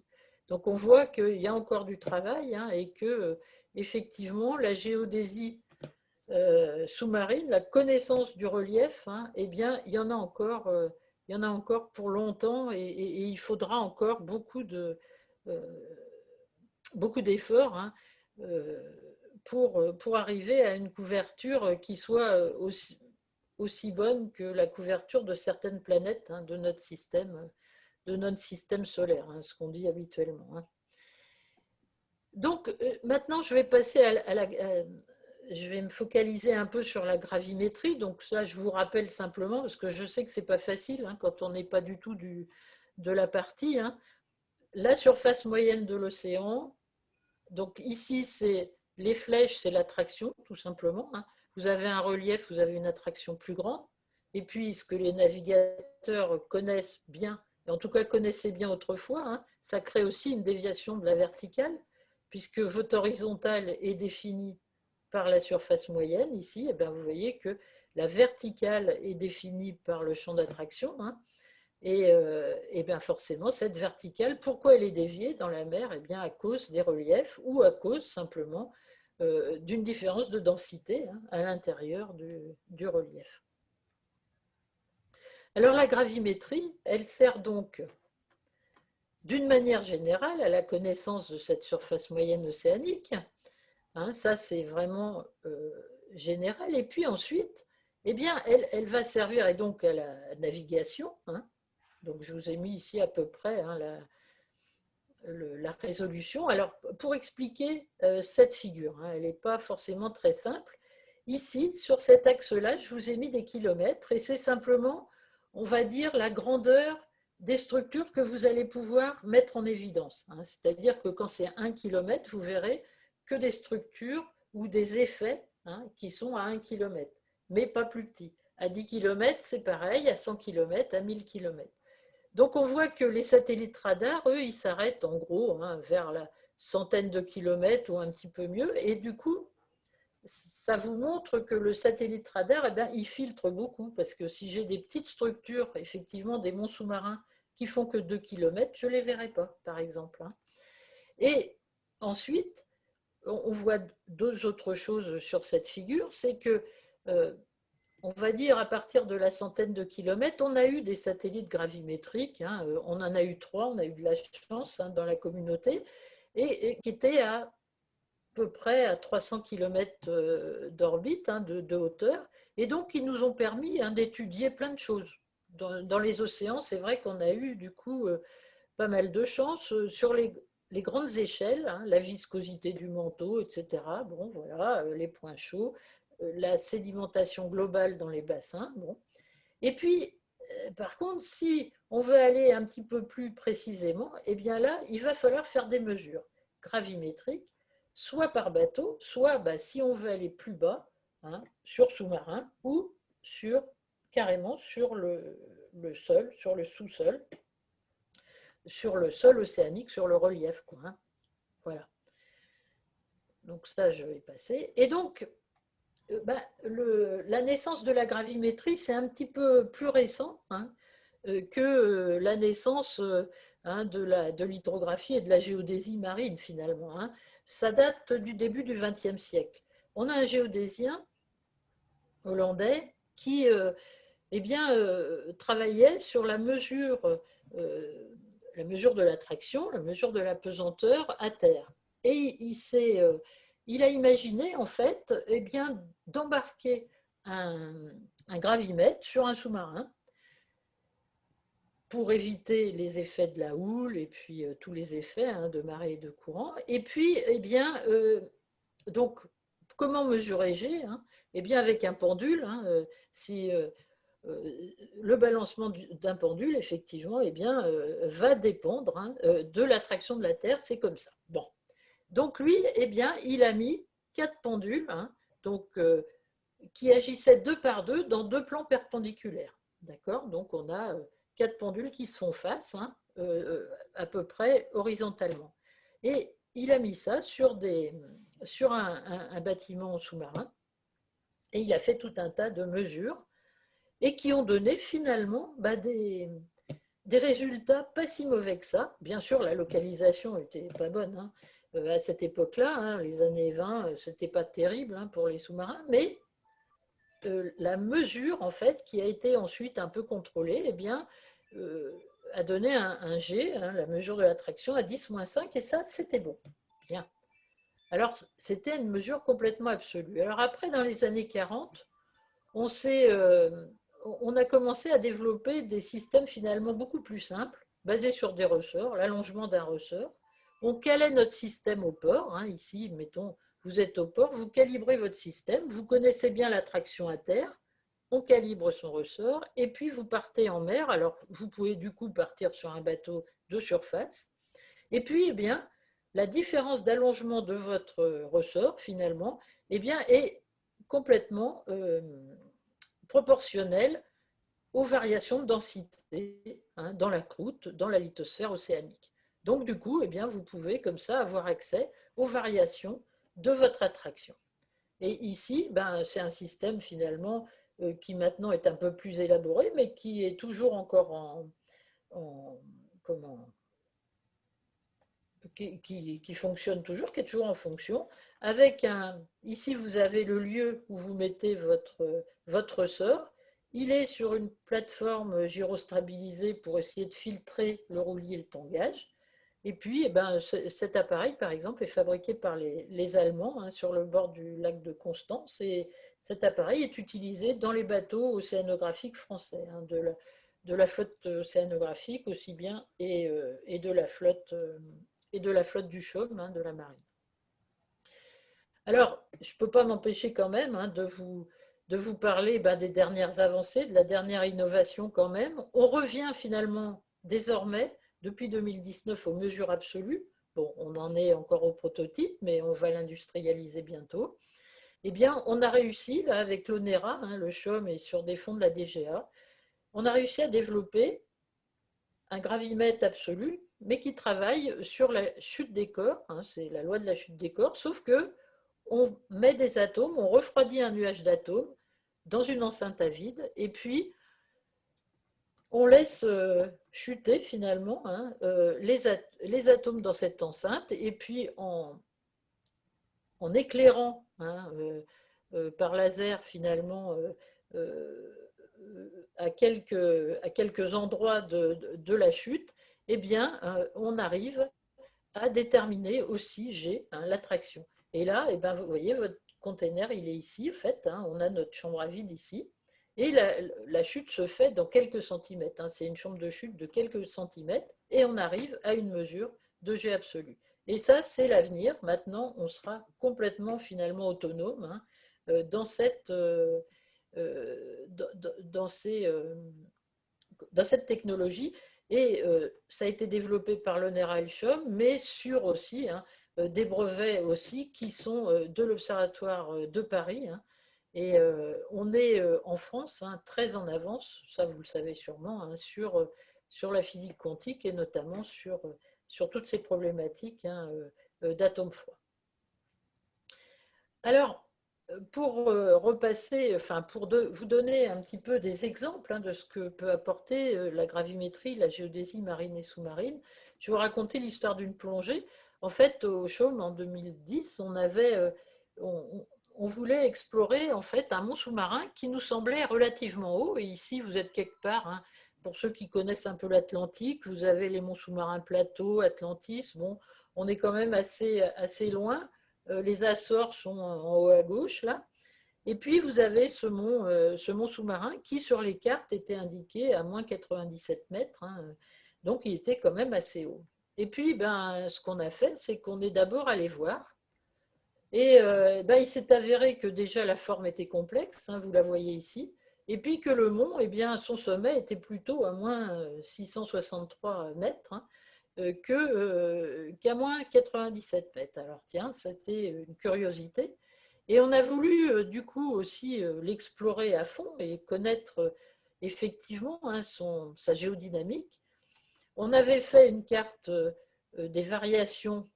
Donc on voit qu'il y a encore du travail, hein, et que effectivement la géodésie sous-marine, la connaissance du relief, hein, eh bien il y en a encore pour longtemps, et il faudra encore beaucoup d'efforts, hein, pour arriver à une couverture qui soit aussi bonne que la couverture de certaines planètes, hein, de notre système solaire, hein, ce qu'on dit habituellement, hein. Donc maintenant, je vais passer je vais me focaliser un peu sur la gravimétrie. Donc ça, je vous rappelle simplement, parce que je sais que ce n'est pas facile, hein, quand on n'est pas du tout de la partie, hein. La surface moyenne de l'océan, donc ici, c'est les flèches, c'est l'attraction, tout simplement, hein. Vous avez un relief, vous avez une attraction plus grande. Et puis, ce que les navigateurs connaissent bien, et en tout cas connaissaient bien autrefois, hein, ça crée aussi une déviation de la verticale, puisque votre horizontale est définie par la surface moyenne. Ici, vous voyez que la verticale est définie par le champ d'attraction, hein. Et bien forcément, cette verticale, pourquoi elle est déviée dans la mer? Eh bien à cause des reliefs ou à cause simplement d'une différence de densité, hein, à l'intérieur du relief. Alors la gravimétrie, elle sert donc d'une manière générale à la connaissance de cette surface moyenne océanique, hein, ça c'est vraiment général. Et puis ensuite, eh bien, elle va servir et donc à la navigation, hein. Donc je vous ai mis ici à peu près, hein, la résolution. Alors pour expliquer cette figure, hein, elle n'est pas forcément très simple. Ici, sur cet axe-là, je vous ai mis des kilomètres et c'est simplement, on va dire, la grandeur des structures que vous allez pouvoir mettre en évidence, hein. C'est-à-dire que quand c'est 1 kilomètre, vous verrez que des structures ou des effets, hein, qui sont à 1 kilomètre, mais pas plus petits. À 10 kilomètres, c'est pareil, à 100 kilomètres, à 1000 kilomètres. Donc on voit que les satellites radars, eux, ils s'arrêtent en gros, hein, vers la centaine de kilomètres ou un petit peu mieux. Et du coup, ça vous montre que le satellite radar, il filtre beaucoup. Parce que si j'ai des petites structures, effectivement des monts sous-marins qui font que 2 kilomètres, je ne les verrai pas, par exemple, hein. Et ensuite, on voit deux autres choses sur cette figure. C'est que on va dire à partir de la centaine de kilomètres, on a eu des satellites gravimétriques, hein, on en a eu 3, on a eu de la chance, hein, dans la communauté, et qui étaient à peu près à 300 kilomètres d'orbite, hein, de hauteur, et donc ils nous ont permis, hein, d'étudier plein de choses. Dans les océans, c'est vrai qu'on a eu du coup pas mal de chance sur les grandes échelles, hein, la viscosité du manteau, etc. Bon, voilà, les points chauds, la sédimentation globale dans les bassins. Bon. Et puis, par contre, si on veut aller un petit peu plus précisément, eh bien là, il va falloir faire des mesures gravimétriques, soit par bateau, soit, si on veut aller plus bas, hein, sur sous-marin, ou carrément sur le sol, sur le sous-sol, sur le sol océanique, sur le relief, quoi, hein. Voilà. Donc ça, je vais passer. Et donc, La naissance de la gravimétrie, c'est un petit peu plus récent, hein, que la naissance de l'hydrographie et de la géodésie marine, finalement, hein. Ça date du début du XXe siècle. On a un géodésien hollandais qui eh bien, travaillait sur la mesure de l'attraction, la mesure de la pesanteur à terre. Et il a imaginé, en fait, eh bien, d'embarquer un, un gravimètre sur un sous-marin pour éviter les effets de la houle et puis tous les effets de marée et de courant. Et puis, eh bien, donc, comment mesurer G, hein? Eh bien, avec un pendule, hein, si le balancement d'un pendule, effectivement, eh bien, va dépendre de l'attraction de la Terre, c'est comme ça. Bon. Donc lui, eh bien, il a mis 4 pendules, hein, donc, qui agissaient 2 par 2 dans 2 plans perpendiculaires. D'accord. Donc on a 4 pendules qui se font face, hein, à peu près horizontalement. Et il a mis ça sur un bâtiment sous-marin, et il a fait tout un tas de mesures et qui ont donné finalement des résultats pas si mauvais que ça. Bien sûr, la localisation n'était pas bonne, hein. À cette époque-là, hein, les années 20, c'était pas terrible, hein, pour les sous-marins, mais la mesure, en fait, qui a été ensuite un peu contrôlée, eh bien, a donné un G, hein, la mesure de l'attraction, à 10-5, et ça, c'était bon. Bien. Alors, c'était une mesure complètement absolue. Alors après, dans les années 40, on a commencé à développer des systèmes finalement beaucoup plus simples, basés sur des ressorts, l'allongement d'un ressort. On calait notre système au port, hein, ici, mettons, vous êtes au port, vous calibrez votre système, vous connaissez bien l'attraction à terre, on calibre son ressort, et puis vous partez en mer. Alors, vous pouvez du coup partir sur un bateau de surface, et puis, eh bien, la différence d'allongement de votre ressort, finalement, eh bien, est complètement proportionnelle aux variations de densité, hein, dans la croûte, dans la lithosphère océanique. Donc, du coup, eh bien, vous pouvez comme ça avoir accès aux variations de votre attraction. Et ici, ben, c'est un système finalement qui maintenant est un peu plus élaboré, mais qui est toujours encore en comment, qui fonctionne toujours, qui est toujours en fonction. Ici, vous avez le lieu où vous mettez votre ressort. Il est sur une plateforme gyrostabilisée pour essayer de filtrer le roulis et le tangage. Et puis, eh ben, cet appareil, par exemple, est fabriqué par les Allemands, hein, sur le bord du lac de Constance. Et cet appareil est utilisé dans les bateaux océanographiques français, hein, de la flotte océanographique aussi bien, et de la flotte du chaume, hein, de la marine. Alors, je ne peux pas m'empêcher quand même, hein, de vous parler, des dernières avancées, de la dernière innovation quand même. On revient finalement désormais, depuis 2019, aux mesures absolues. Bon, on en est encore au prototype, mais on va l'industrialiser bientôt. Eh bien, on a réussi, là, avec l'ONERA, hein, le CHUM, et sur des fonds de la DGA, on a réussi à développer un gravimètre absolu, mais qui travaille sur la chute des corps, hein, c'est la loi de la chute des corps, sauf que on met des atomes, on refroidit un nuage d'atomes dans une enceinte à vide, et puis on laisse chuter finalement, hein, les atomes dans cette enceinte, et puis en éclairant, hein, par laser finalement, à quelques endroits de la chute, eh bien, on arrive à déterminer aussi G, hein, l'attraction. Et là, eh ben, vous voyez, votre container, il est ici, en fait, hein, on a notre chambre à vide ici, et la chute se fait dans quelques centimètres, hein, c'est une chambre de chute de quelques centimètres, et on arrive à une mesure de G absolu. Et ça, c'est l'avenir. Maintenant, on sera complètement finalement autonome, hein, dans dans dans cette technologie. Et ça a été développé par l'ONERA et le CHUM, mais sur aussi, hein, des brevets aussi qui sont de l'Observatoire de Paris, hein. Et on est en France, hein, très en avance, ça vous le savez sûrement, hein, sur la physique quantique, et notamment sur toutes ces problématiques, hein, d'atomes froids. Alors, pour repasser, enfin pour vous donner un petit peu des exemples de ce que peut apporter la gravimétrie, la géodésie marine et sous-marine, je vais vous raconter l'histoire d'une plongée. En fait, au Chaume, en 2010, on voulait explorer en fait un mont sous-marin qui nous semblait relativement haut. Et ici, vous êtes quelque part, pour ceux qui connaissent un peu l'Atlantique, vous avez les monts sous-marins Plateau, Atlantis. Bon, on est quand même assez loin. Les Açores sont en haut à gauche, là. Et puis, vous avez ce mont sous-marin qui, sur les cartes, était indiqué à moins 97 mètres. Donc, il était quand même assez haut. Et puis, ce qu'on a fait, c'est qu'on est d'abord allé voir. Et il s'est avéré que déjà la forme était complexe, vous la voyez ici. Et puis que le mont, son sommet était plutôt à moins 663 mètres. Qu'à moins 97 mètres. Alors tiens, c'était une curiosité. Et on a voulu du coup aussi l'explorer à fond et connaître effectivement sa géodynamique. On avait fait une carte des variations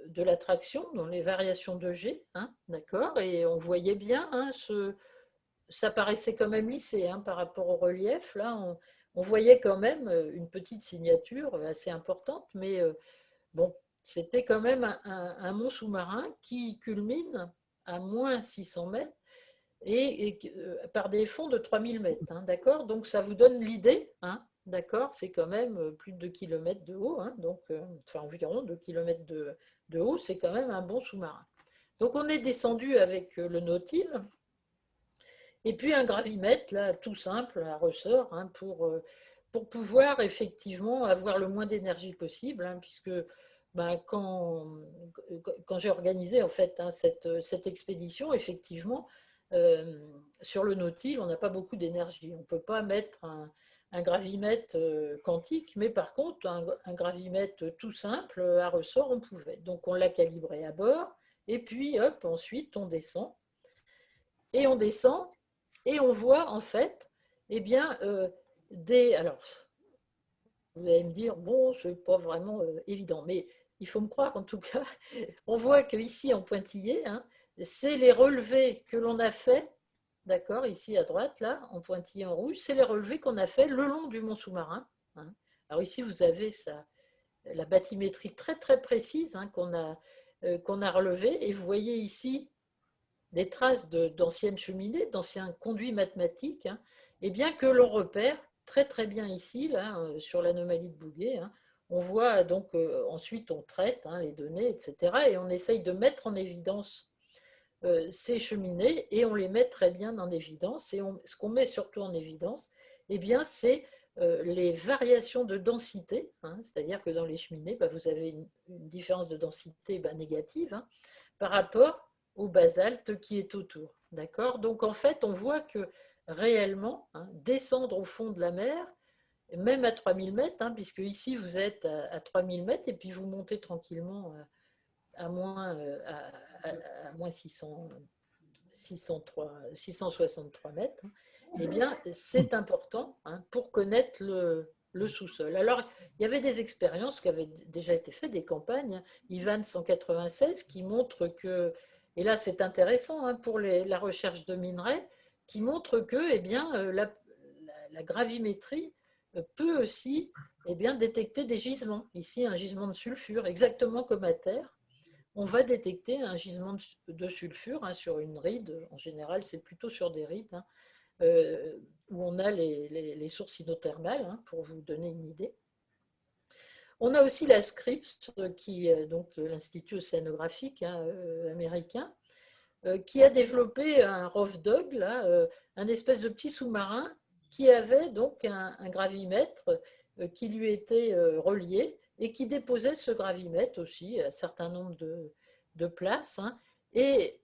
de l'attraction, dans les variations de G, d'accord, et on voyait bien, ça paraissait quand même lissé par rapport au relief. Là, on voyait quand même une petite signature assez importante, mais bon, c'était quand même un mont sous-marin qui culmine à moins 600 mètres par des fonds de 3000 mètres. D'accord. Donc ça vous donne l'idée. D'accord. C'est quand même plus de 2 km de haut. Donc, enfin, environ 2 km de haut. C'est quand même un bon sous-marin. Donc on est descendu avec le Nautile. Et puis un gravimètre, là, tout simple, à ressort, pour pouvoir effectivement avoir le moins d'énergie possible, puisque quand j'ai organisé en fait cette expédition, effectivement, sur le Nautile, on n'a pas beaucoup d'énergie. On ne peut pas mettre un gravimètre quantique, mais par contre, un gravimètre tout simple à ressort, on pouvait. Donc on l'a calibré à bord, et puis hop, ensuite on descend. Et on descend, et on voit en fait, eh bien, alors, vous allez me dire, bon, c'est pas vraiment évident, mais il faut me croire en tout cas, on voit qu'ici en pointillé, c'est les relevés que l'on a fait, d'accord, ici à droite, là, en pointillé en rouge, c'est les relevés qu'on a fait le long du mont sous-marin. Alors ici, vous avez la bathymétrie très très précise qu'on a relevée, et vous voyez ici des traces d'anciennes cheminées, d'anciens conduits mathématiques, et bien que l'on repère très très bien ici, là, sur l'anomalie de Bouguer. On voit donc ensuite on traite les données, etc. Et on essaye de mettre en évidence ces cheminées, et on les met très bien en évidence. Et ce qu'on met surtout en évidence, bien, c'est les variations de densité, c'est-à-dire que dans les cheminées, vous avez une différence de densité négative par rapport au basalte qui est autour. D'accord. Donc en fait, on voit que réellement, descendre au fond de la mer, même à 3000 mètres, puisque ici vous êtes à 3000 mètres et puis vous montez tranquillement à moins, à moins 663 mètres, bien c'est important pour connaître le sous-sol. Alors, il y avait des expériences qui avaient déjà été faites, des campagnes, Ivan 196, qui montrent que, et là c'est intéressant pour la recherche de minerais, qui montrent que la gravimétrie peut aussi détecter des gisements. Ici, un gisement de sulfure, exactement comme à Terre. On va détecter un gisement de sulfure sur une ride. En général, c'est plutôt sur des rides où on a les sources inothermales, pour vous donner une idée. On a aussi la Scripps, qui donc l'Institut océanographique américain, qui a développé un Rough Dog, là, un espèce de petit sous-marin qui avait donc un gravimètre qui lui était relié et qui déposait ce gravimètre aussi à un certain nombre de places, et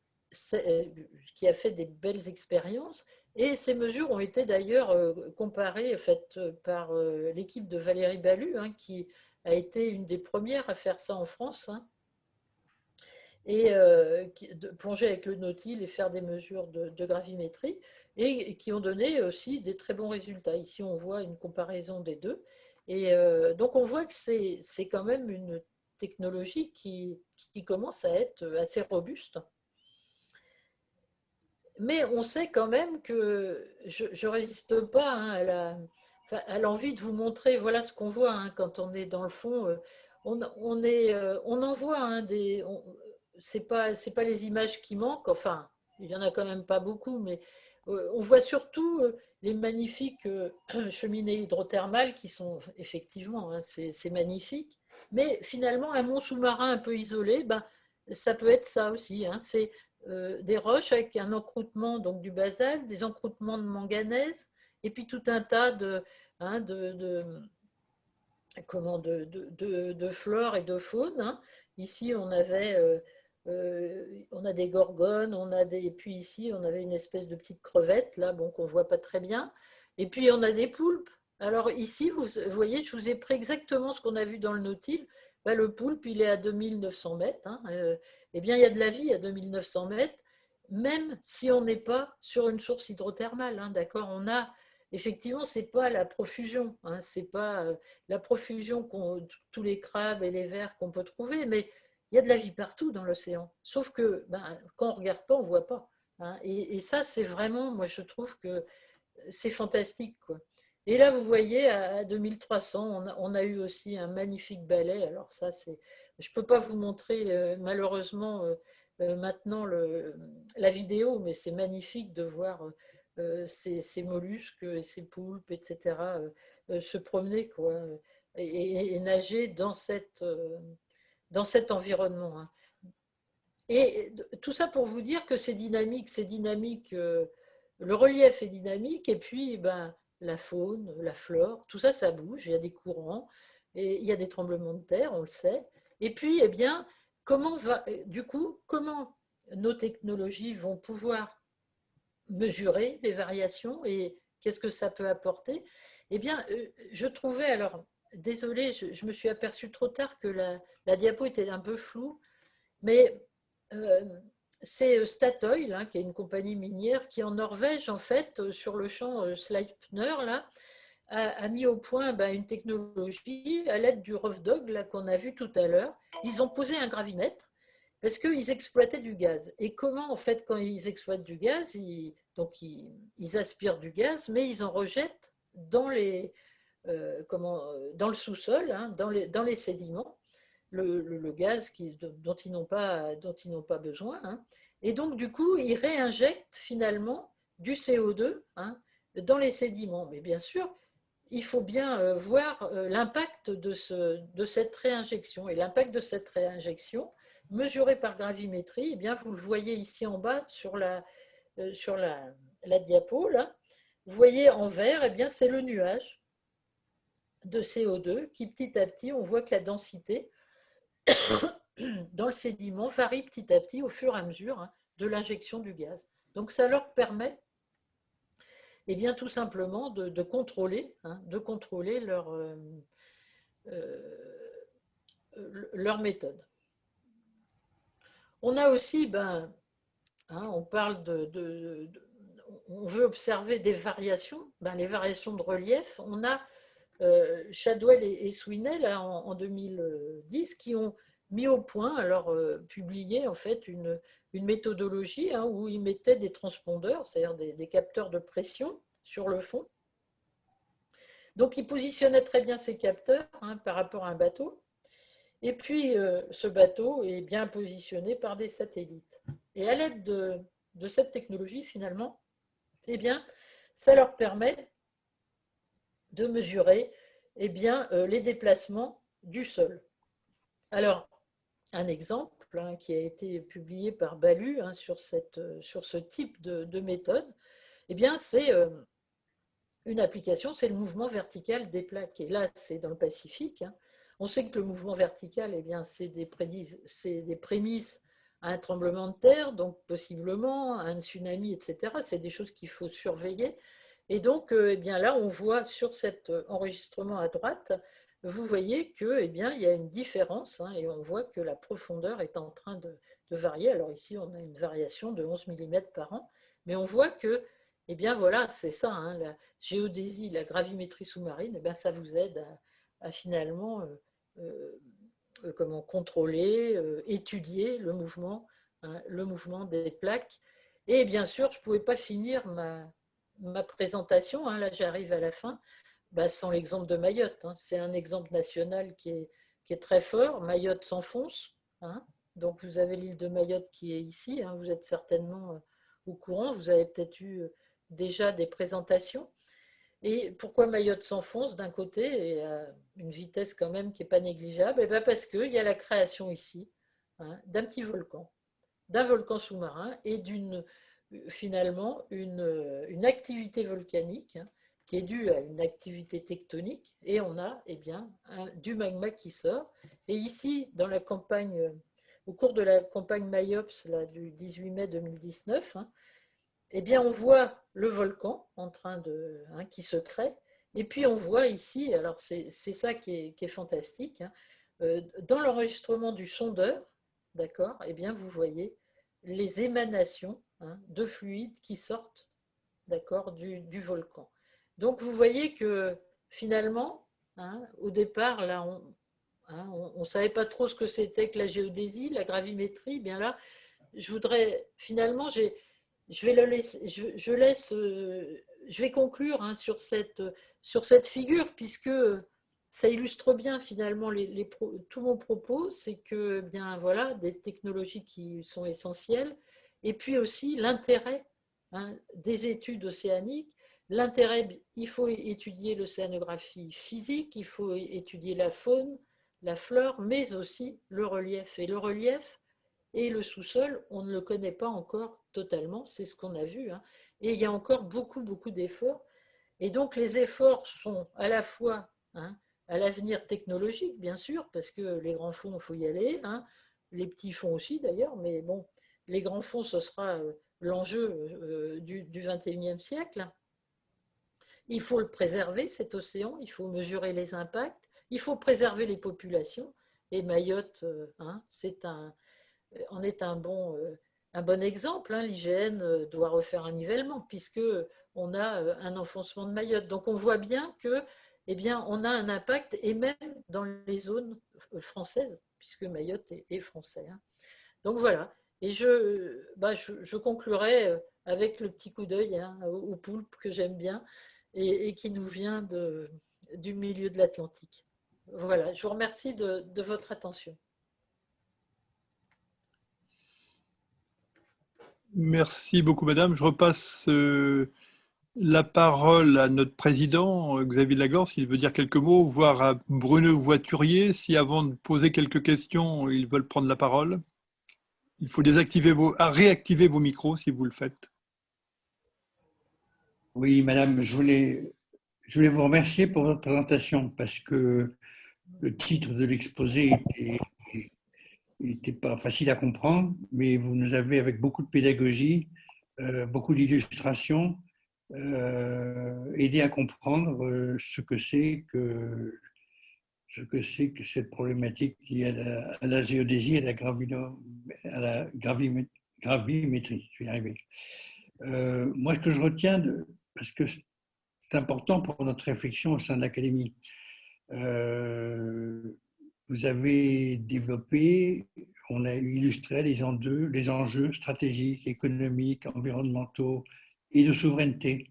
qui a fait des belles expériences. Et ces mesures ont été d'ailleurs comparées, faites par l'équipe de Valérie Balu, qui a été une des premières à faire ça en France, et de plonger avec le Nautile et faire des mesures de gravimétrie, et qui ont donné aussi des très bons résultats. Ici, on voit une comparaison des deux. Et donc, on voit que c'est quand même une technologie qui commence à être assez robuste. mais on sait quand même que je ne résiste pas hein, à l'envie de vous montrer, voilà ce qu'on voit hein, quand on est dans le fond. On en voit hein, c'est pas les images qui manquent, enfin, il y en a quand même pas beaucoup, mais on voit surtout les magnifiques cheminées hydrothermales qui sont effectivement, hein, c'est magnifique, mais finalement, un mont sous-marin un peu isolé, ben, ça peut être ça aussi. Hein, c'est des roches avec un encroûtement donc du basalte, des encroûtements de manganèse, et puis tout un tas hein, de flore et de faune. Hein. Ici, on a des gorgones, et puis ici, on avait une espèce de petite crevette, là, bon, qu'on ne voit pas très bien. Et puis, on a des poulpes. Alors ici, vous voyez, je vous ai pris exactement ce qu'on a vu dans le Nautile. Ben, le poulpe, il est à 2900 mètres. Hein, eh bien, il y a de la vie à 2900 mètres, même si on n'est pas sur une source hydrothermale. Hein, d'accord. Effectivement, c'est pas la profusion. Hein, c'est pas la profusion tous les crabes et les vers qu'on peut trouver, mais il y a de la vie partout dans l'océan. Sauf que ben, quand on ne regarde pas, on ne voit pas. Hein. Et ça, c'est vraiment, moi, je trouve que c'est fantastique. Quoi. Et là, vous voyez, à 2300, on a eu aussi un magnifique balai. Alors ça, je ne peux pas vous montrer malheureusement maintenant la vidéo, mais c'est magnifique de voir ces mollusques, ces poulpes, etc., se promener quoi, et nager dans cet environnement. Hein. Et tout ça pour vous dire que c'est dynamique, le relief est dynamique, et puis ben, la faune, la flore, tout ça, ça bouge, il y a des courants, et il y a des tremblements de terre, on le sait. Et puis, eh bien, du coup, comment nos technologies vont pouvoir mesurer les variations et qu'est-ce que ça peut apporter? Eh bien, je trouvais, alors, désolé, je me suis aperçue trop tard que la diapo était un peu floue, mais euh, c'est Statoil, hein, qui est une compagnie minière, qui en Norvège, en fait, sur le champ Sleipner, là, a mis au point ben, une technologie à l'aide du Rough Dog là, qu'on a vu tout à l'heure. Ils ont posé un gravimètre parce qu'ils exploitaient du gaz. Et comment, en fait, quand ils exploitent du gaz, ils aspirent du gaz, mais ils en rejettent dans le sous-sol, hein, dans les sédiments le gaz dont ils n'ont pas besoin. Hein. Et donc, du coup, ils réinjectent finalement du CO2 hein, dans les sédiments. Mais bien sûr, il faut bien voir l'impact de cette réinjection. Et l'impact de cette réinjection, mesuré par gravimétrie, eh bien, vous le voyez ici en bas sur la diapo. Là. Vous voyez en vert, eh bien, c'est le nuage de CO2 qui petit à petit, on voit que la densité dans le sédiment varie petit à petit au fur et à mesure hein, de l'injection du gaz. Donc ça leur permet eh bien, tout simplement de contrôler, hein, euh, leur méthode. On a aussi, ben, hein, on parle on veut observer des variations, ben, les variations de relief. On a Shadwell et Sweeney là, en 2010 qui ont mis au point, alors publié en fait une méthodologie hein, où ils mettaient des transpondeurs, c'est-à-dire des capteurs de pression sur le fond. Donc ils positionnaient très bien ces capteurs hein, par rapport à un bateau. Et puis ce bateau est bien positionné par des satellites. Et à l'aide de cette technologie, finalement, eh bien, ça leur permet de mesurer eh bien, les déplacements du sol. Alors, un exemple hein, qui a été publié par Balu hein, sur ce type de méthode, eh bien, c'est une application, c'est le mouvement vertical des plaques. Et là, c'est dans le Pacifique. Hein. On sait que le mouvement vertical, eh bien, c'est des prémices à un tremblement de terre, donc possiblement à un tsunami, etc. C'est des choses qu'il faut surveiller. Et donc, eh bien, là, on voit sur cet enregistrement à droite, vous voyez que, eh bien, il y a une différence hein, et on voit que la profondeur est en train de varier. Alors ici, on a une variation de 11 mm par an, mais on voit que, eh bien, voilà, c'est ça, hein, la géodésie, la gravimétrie sous-marine, eh bien, ça vous aide à finalement comment contrôler, étudier hein, le mouvement des plaques Et bien sûr, je ne pouvais pas finir ma présentation, hein, là j'arrive à la fin, bah, sans l'exemple de Mayotte. Hein. C'est un exemple national qui est très fort. Mayotte s'enfonce. Hein. Donc vous avez l'île de Mayotte qui est ici. Hein. Vous êtes certainement au courant. Vous avez peut-être eu déjà des présentations. Et pourquoi Mayotte s'enfonce d'un côté et à une vitesse quand même qui n'est pas négligeable? Et bien parce qu'il y a la création ici, hein, d'un petit volcan, d'un volcan sous-marin et finalement une activité volcanique, hein, qui est due à une activité tectonique, et on a bien, du magma qui sort. Et ici, dans la campagne, au cours de la campagne MAIOPS là, du 18 mai 2019, hein, bien, on voit le volcan en train qui se crée, et puis on voit ici, alors c'est ça qui est fantastique, hein, dans l'enregistrement du sondeur, d'accord, bien vous voyez les émanations, hein, de fluides qui sortent, d'accord, du volcan. Donc vous voyez que finalement, hein, au départ, là, on ne savait pas trop ce que c'était que la géodésie, la gravimétrie. Bien là, je voudrais finalement, je vais le laisser, je vais conclure, hein, sur cette figure, puisque ça illustre bien finalement tout mon propos, c'est que bien voilà des technologies qui sont essentielles, et puis aussi l'intérêt, hein, des études océaniques. L'intérêt, il faut étudier l'océanographie physique, il faut étudier la faune, la flore, mais aussi le relief. Et le relief et le sous-sol, on ne le connaît pas encore totalement, c'est ce qu'on a vu. Hein. Et il y a encore beaucoup, beaucoup d'efforts. Et donc les efforts sont à la fois, hein, à l'avenir technologique, bien sûr, parce que les grands fonds, il faut y aller. Hein. Les petits fonds aussi, d'ailleurs, mais bon, les grands fonds, ce sera l'enjeu du XXIe siècle. Il faut le préserver, cet océan, il faut mesurer les impacts, il faut préserver les populations. Et Mayotte, hein, en est un bon exemple. Hein. L'IGN doit refaire un nivellement, puisque on a un enfoncement de Mayotte. Donc on voit bien que, on a un impact, et même dans les zones françaises, puisque Mayotte est français. Hein. Donc voilà. Et je conclurai avec le petit coup d'œil, hein, au poulpe que j'aime bien, et qui nous vient du milieu de l'Atlantique. Voilà, je vous remercie de votre attention. Merci beaucoup, madame. Je repasse la parole à notre président, Xavier Lagorce, s'il veut dire quelques mots, voire à Bruno Voiturier, si avant de poser quelques questions, ils veulent prendre la parole. Il faut réactiver vos micros si vous le faites. Oui, madame, je voulais vous remercier pour votre présentation, parce que le titre de l'exposé n'était pas facile à comprendre, mais vous nous avez, avec beaucoup de pédagogie, beaucoup d'illustrations, aidé à comprendre ce que c'est que cette problématique liée à la géodésie et à la gravimétrie. Je vais y arriver. Moi, ce que je retiens, parce que c'est important pour notre réflexion au sein de l'Académie, vous avez développé, on a illustré les enjeux stratégiques, économiques, environnementaux et de souveraineté.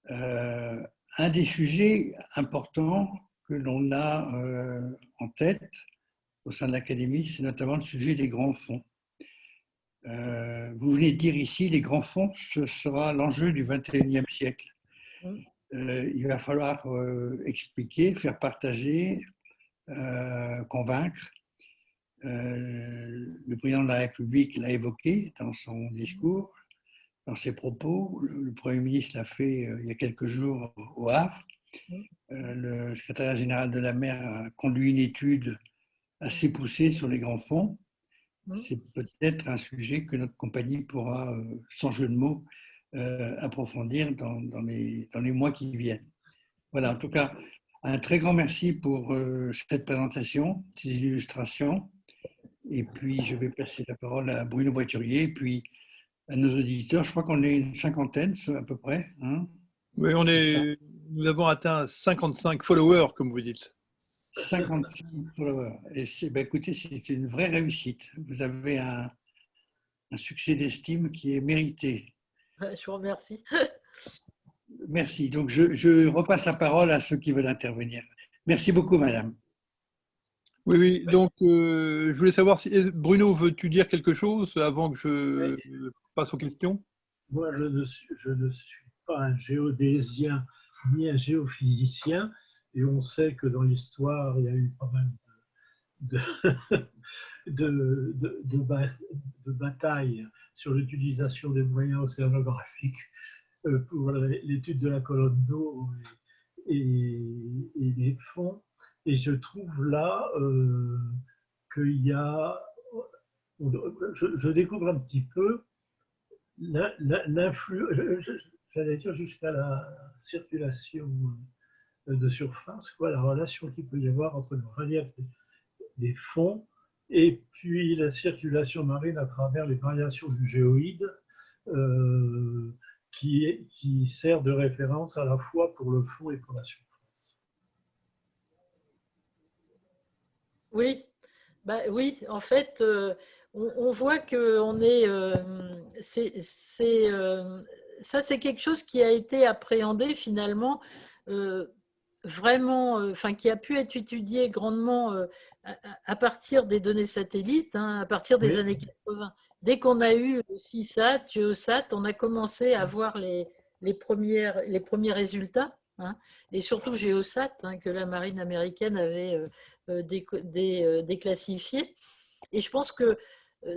Un des sujets importants que l'on a en tête au sein de l'Académie, c'est notamment le sujet des grands fonds. Vous venez de dire ici, les grands fonds, ce sera l'enjeu du XXIe siècle. Il va falloir expliquer, faire partager, convaincre. Le président de la République l'a évoqué dans son discours, dans ses propos. Le Premier ministre l'a fait il y a quelques jours au Havre. Le secrétaire général de la mer a conduit une étude assez poussée sur les grands fonds. C'est peut-être un sujet que notre compagnie pourra, sans jeu de mots, approfondir dans les mois qui viennent. Voilà, en tout cas, un très grand merci pour cette présentation, ces illustrations. Et puis, je vais passer la parole à Bruno Voiturier, et puis à nos auditeurs. Je crois qu'on est une cinquantaine, à peu près. Hein, oui, nous avons atteint 55 followers, comme vous dites. 55 followers. Et écoutez, c'est une vraie réussite. Vous avez un succès d'estime qui est mérité. Je vous remercie. Merci. Donc, je repasse la parole à ceux qui veulent intervenir. Merci beaucoup, madame. Oui, oui. Donc, je voulais savoir si Bruno, veux-tu dire quelque chose avant que je passe aux questions? Moi, je ne suis pas un géodésien ni un géophysicien, et on sait que dans l'histoire, il y a eu pas mal de, de batailles sur l'utilisation des moyens océanographiques pour l'étude de la colonne d'eau et des fonds. Et je trouve là qu'il y a, je découvre un petit peu l'influence, j'allais dire jusqu'à la circulation de surface, quoi, la relation qu'il peut y avoir entre le relief des fonds et puis la circulation marine à travers les variations du géoïde qui sert de référence à la fois pour le fond et pour la surface. Oui, bah, oui, en fait, on voit que on est, ça c'est quelque chose qui a été appréhendé finalement vraiment, enfin qui a pu être étudié grandement à partir des données satellites, hein, à partir des années 80. Dès qu'on a eu CISAT, GeoSat, on a commencé à voir les premiers résultats, hein, et surtout GeoSat, hein, que la marine américaine avait déclassifié. Et je pense que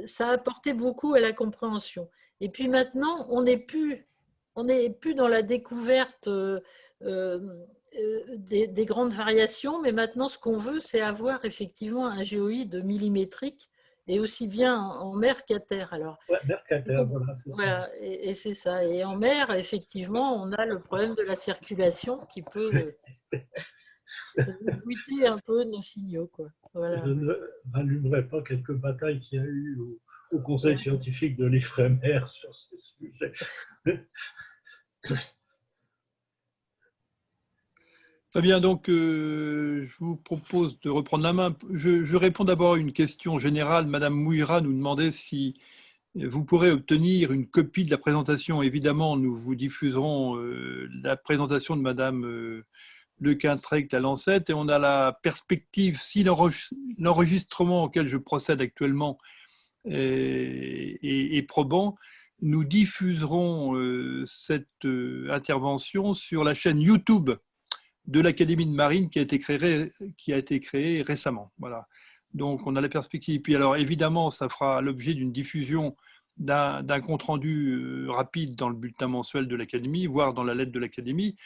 ça a apporté beaucoup à la compréhension. Et puis maintenant, on n'est plus dans la découverte des grandes variations, mais maintenant, ce qu'on veut, c'est avoir effectivement un géoïde millimétrique, et aussi bien en mer qu'à terre. Alors, ouais, mer qu'à terre, voilà, c'est voilà, ça. et c'est ça. Et en mer, effectivement, on a le problème de la circulation qui peut limiter un peu nos signaux, quoi. Voilà. Je ne rallumerai pas quelques batailles qu'il y a eu au Conseil scientifique de l'IFREMER sur ces sujets. Très bien, donc je vous propose de reprendre la main. Je réponds d'abord à une question générale. Madame Mouira nous demandait si vous pourrez obtenir une copie de la présentation. Évidemment, nous vous diffuserons la présentation de Madame Le Quintrect à Lancette, et on a la perspective, si l'enregistrement auquel je procède actuellement est probant, nous diffuserons cette intervention sur la chaîne YouTube de l'Académie de Marine qui a été créée récemment. Voilà. Donc, on a la perspective. Puis alors, évidemment, ça fera l'objet d'une diffusion d'un compte-rendu rapide dans le bulletin mensuel de l'Académie, voire dans la lettre de l'Académie,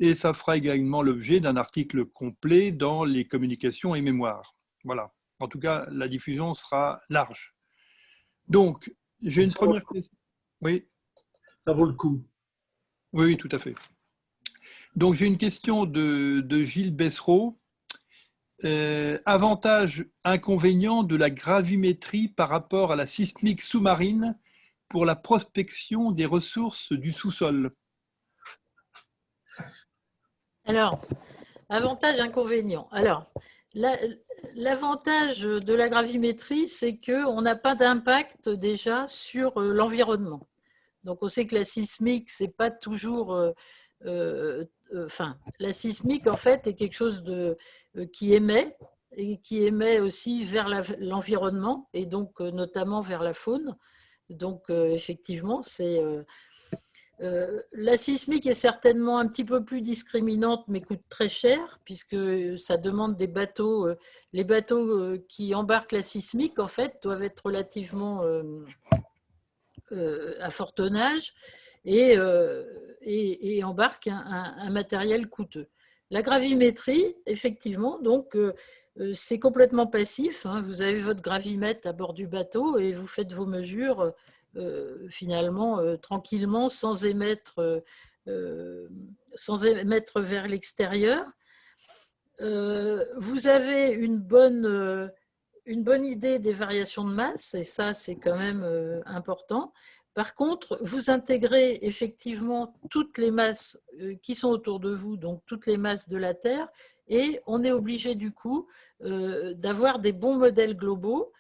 et ça fera également l'objet d'un article complet dans les communications et mémoires. Voilà. En tout cas, la diffusion sera large. Donc, j'ai une première question. Oui. Ça vaut le coup. Oui, tout à fait. Donc, j'ai une question de Gilles Bessereau. Avantages, inconvénients de la gravimétrie par rapport à la sismique sous-marine pour la prospection des ressources du sous-sol. Alors, avantages, inconvénients. Alors, l'avantage de la gravimétrie, c'est qu'on n'a pas d'impact déjà sur l'environnement. Donc, on sait que la sismique, c'est pas toujours... la sismique, en fait, est quelque chose qui émet, et qui émet aussi vers l'environnement, et donc notamment vers la faune. Donc, effectivement, c'est... la sismique est certainement un petit peu plus discriminante, mais coûte très cher, puisque ça demande des bateaux. Les bateaux qui embarquent la sismique, en fait, doivent être relativement à fort tonnage et embarquent un matériel coûteux. La gravimétrie, effectivement, donc, c'est complètement passif, hein. Vous avez votre gravimètre à bord du bateau et vous faites vos mesures finalement tranquillement, sans émettre vers l'extérieur. Vous avez une bonne idée des variations de masse, et ça c'est quand même important. Par contre, vous intégrez effectivement toutes les masses qui sont autour de vous, donc toutes les masses de la Terre, et on est obligé du coup d'avoir des bons modèles globaux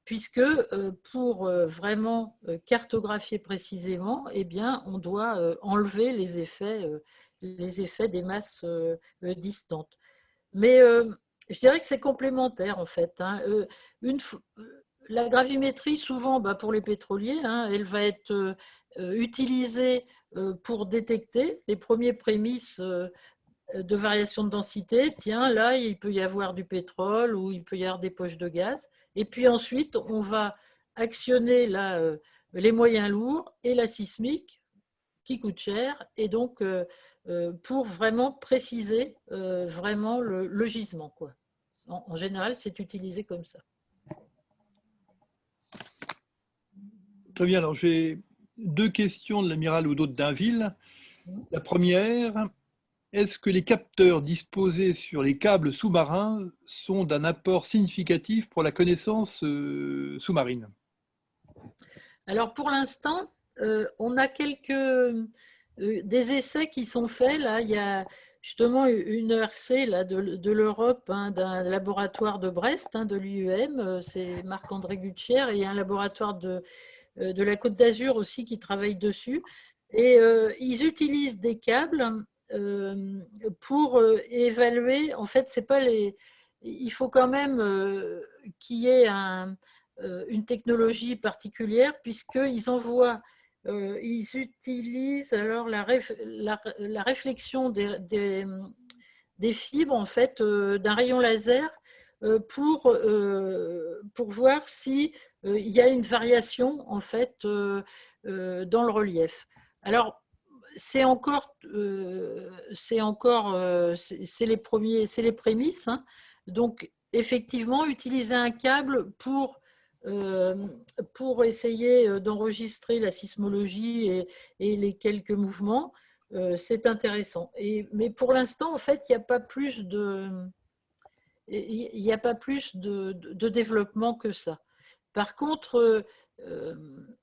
puisque pour vraiment cartographier précisément, eh bien, on doit enlever les effets des masses distantes. Mais je dirais que c'est complémentaire en fait. Hein. La gravimétrie, souvent pour les pétroliers, hein, elle va être utilisée pour détecter les premiers prémices de variation de densité. Tiens, là, il peut y avoir du pétrole ou il peut y avoir des poches de gaz. Et puis ensuite, on va actionner les moyens lourds et la sismique qui coûte cher. Et donc, pour vraiment préciser vraiment le gisement, quoi. En général, c'est utilisé comme ça. Très bien. Alors, j'ai deux questions de l'amiral Oudot d'Inville. La première, est-ce que les capteurs disposés sur les câbles sous-marins sont d'un apport significatif pour la connaissance sous-marine? Alors, pour l'instant, on a des essais qui sont faits. Là, il y a justement une ERC là, de l'Europe, hein, d'un laboratoire de Brest, hein, de l'IUM, c'est Marc-André Guttière, et il y a un laboratoire de la Côte d'Azur aussi qui travaille dessus. Et ils utilisent des câbles pour évaluer. En fait, c'est pas il faut quand même qu'il y ait une technologie particulière, puisqu'ils envoient, ils utilisent alors la réflexion des fibres en fait d'un rayon laser pour voir si il y a une variation en fait dans le relief. Alors c'est les prémices. Hein. Donc effectivement, utiliser un câble pour essayer d'enregistrer la sismologie et les quelques mouvements, c'est intéressant. Mais pour l'instant, en fait, il n'y a pas plus de développement que ça. Par contre,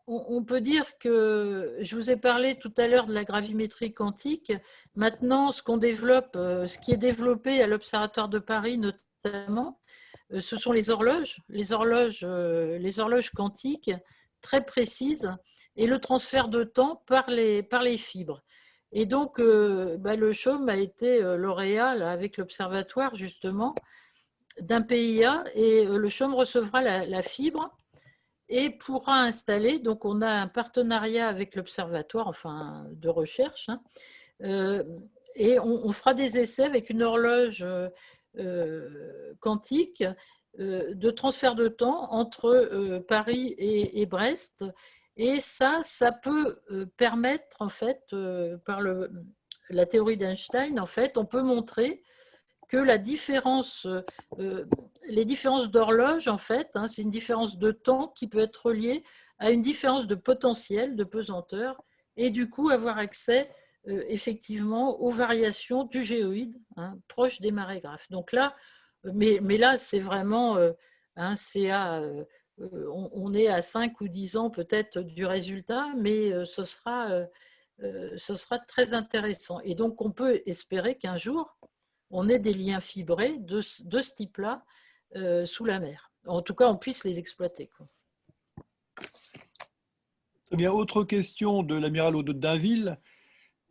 on peut dire que, je vous ai parlé tout à l'heure de la gravimétrie quantique. Maintenant, ce qui est développé à l'Observatoire de Paris notamment, ce sont les horloges quantiques très précises et le transfert de temps par les fibres. Et donc, le CHUM a été lauréat là, avec l'Observatoire justement d'un PIA, et le CHUM recevra la fibre et pourra installer, donc on a un partenariat avec l'Observatoire, enfin de recherche, hein, et on fera des essais avec une horloge quantique de transfert de temps entre Paris et Brest. Et ça peut permettre, en fait, par la théorie d'Einstein, en fait, on peut montrer que les différences d'horloge, en fait, hein, c'est une différence de temps qui peut être reliée à une différence de potentiel, de pesanteur, et du coup avoir accès effectivement aux variations du géoïde, hein, proche des marégraphes. Donc là, mais là, c'est vraiment, hein, on est à 5 ou 10 ans peut-être du résultat, mais ce sera très intéressant. Et donc, on peut espérer qu'un jour, on ait des liens fibrés de ce type-là sous la mer. En tout cas, on puisse les exploiter, quoi. Très bien. Autre question de l'amiral Oudot d'Inville.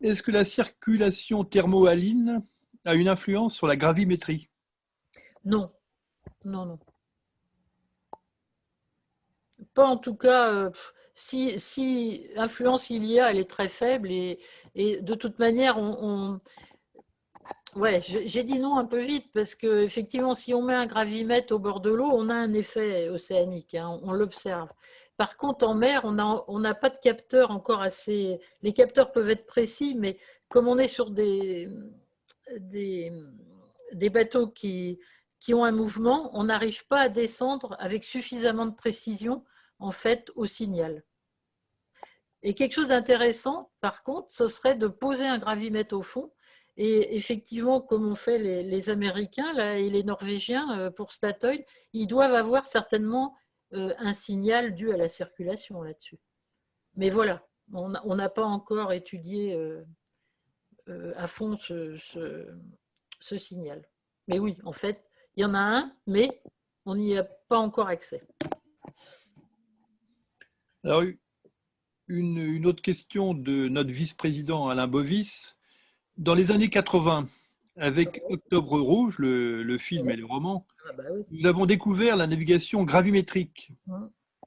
Est-ce que la circulation thermohaline a une influence sur la gravimétrie? Non, non, non. Pas en tout cas, si influence il y a, elle est très faible, et de toute manière, ouais, j'ai dit non un peu vite, parce qu'effectivement, si on met un gravimètre au bord de l'eau, on a un effet océanique, hein, on l'observe. Par contre, en mer, on n'a pas de capteurs encore assez. Les capteurs peuvent être précis, mais comme on est sur des bateaux qui ont un mouvement, on n'arrive pas à descendre avec suffisamment de précision, en fait, au signal. Et quelque chose d'intéressant, par contre, ce serait de poser un gravimètre au fond. Et effectivement, comme ont fait les Américains là, et les Norvégiens pour Statoil, ils doivent avoir certainement un signal dû à la circulation là-dessus. Mais voilà, on n'a pas encore étudié à fond ce signal. Mais oui, en fait, il y en a un, mais on n'y a pas encore accès. Alors, une autre question de notre vice-président Alain Bovis. Dans les années 80, avec Octobre Rouge, le film et le roman, Ah bah oui. nous avons découvert la navigation gravimétrique. Mmh.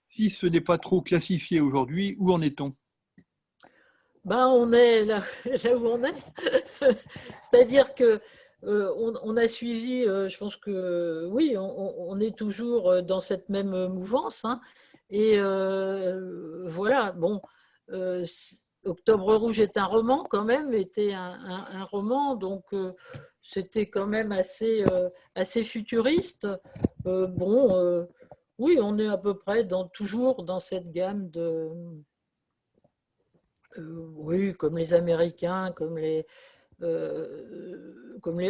Si ce n'est pas trop classifié aujourd'hui, où en est-on? Ben, on est là, là où on est. C'est-à-dire que on a suivi, je pense que oui, on est toujours dans cette même mouvance, hein. Et voilà, bon, Octobre Rouge est un roman quand même, était un roman, donc c'était quand même assez futuriste. Bon, oui, on est à peu près toujours dans cette gamme de... oui, comme les Américains, comme les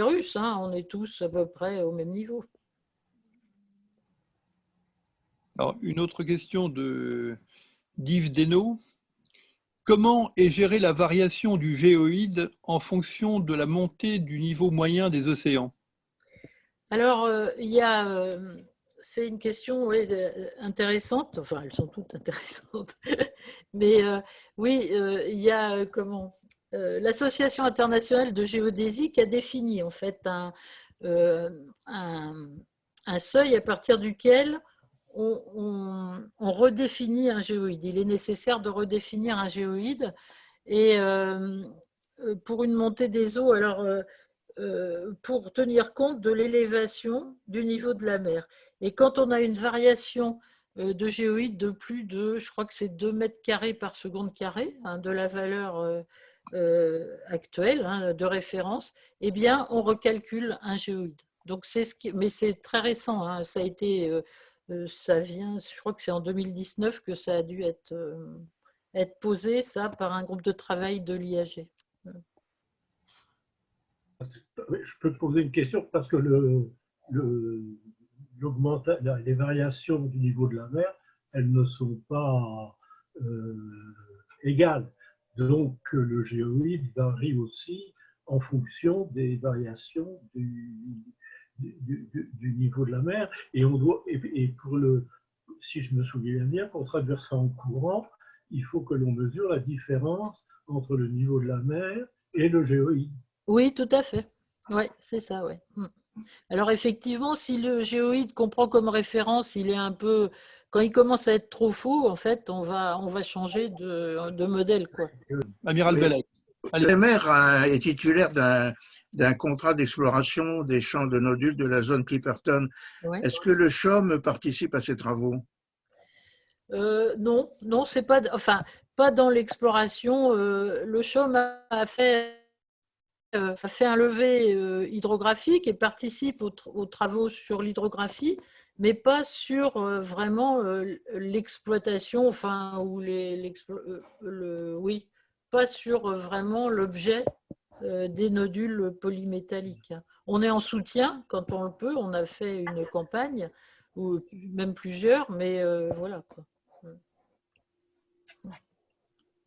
Russes, hein, on est tous à peu près au même niveau. Alors, une autre question de d'Yves Desnaux. Comment est gérée la variation du géoïde en fonction de la montée du niveau moyen des océans? Alors, c'est une question, oui, intéressante, enfin, elles sont toutes intéressantes, mais oui, il y a l'Association internationale de géodésie qui a défini en fait euh, un, un seuil à partir duquel on redéfinit un géoïde. Il est nécessaire de redéfinir un géoïde et pour une montée des eaux, alors pour tenir compte de l'élévation du niveau de la mer. Et quand on a une variation de géoïde de plus de, je crois que c'est 2 mètres carrés par seconde carrée, hein, de la valeur actuelle, hein, de référence, eh bien, on recalcule un géoïde. Donc, mais c'est très récent, hein, ça a été, ça vient, je crois que c'est en 2019 que ça a dû être posé, ça, par un groupe de travail de l'IAG. Je peux te poser une question parce que les variations du niveau de la mer, elles ne sont pas égales. Donc le géoïde varie aussi en fonction des variations du niveau de la mer. Et on doit, et pour si je me souviens bien, pour traduire ça en courant, il faut que l'on mesure la différence entre le niveau de la mer et le géoïde. Oui, tout à fait. Oui, c'est ça, ouais. Alors effectivement, si le géoïde qu'on prend comme référence, il est un peu, quand il commence à être trop faux, en fait, on va changer de modèle, quoi. Amiral Oui. Bellec. Allez. L'EMER est titulaire d'un contrat d'exploration des champs de nodules de la zone Clipperton. Ouais. Est-ce que le CHOM participe à ces travaux? Non, non, c'est pas, enfin, pas dans l'exploration. Le CHOM a fait un levé hydrographique et participe aux travaux sur l'hydrographie, mais pas sur vraiment l'exploitation, enfin, ou oui, pas sur vraiment l'objet des nodules polymétalliques. On est en soutien quand on le peut, on a fait une campagne, ou même plusieurs, mais voilà, quoi.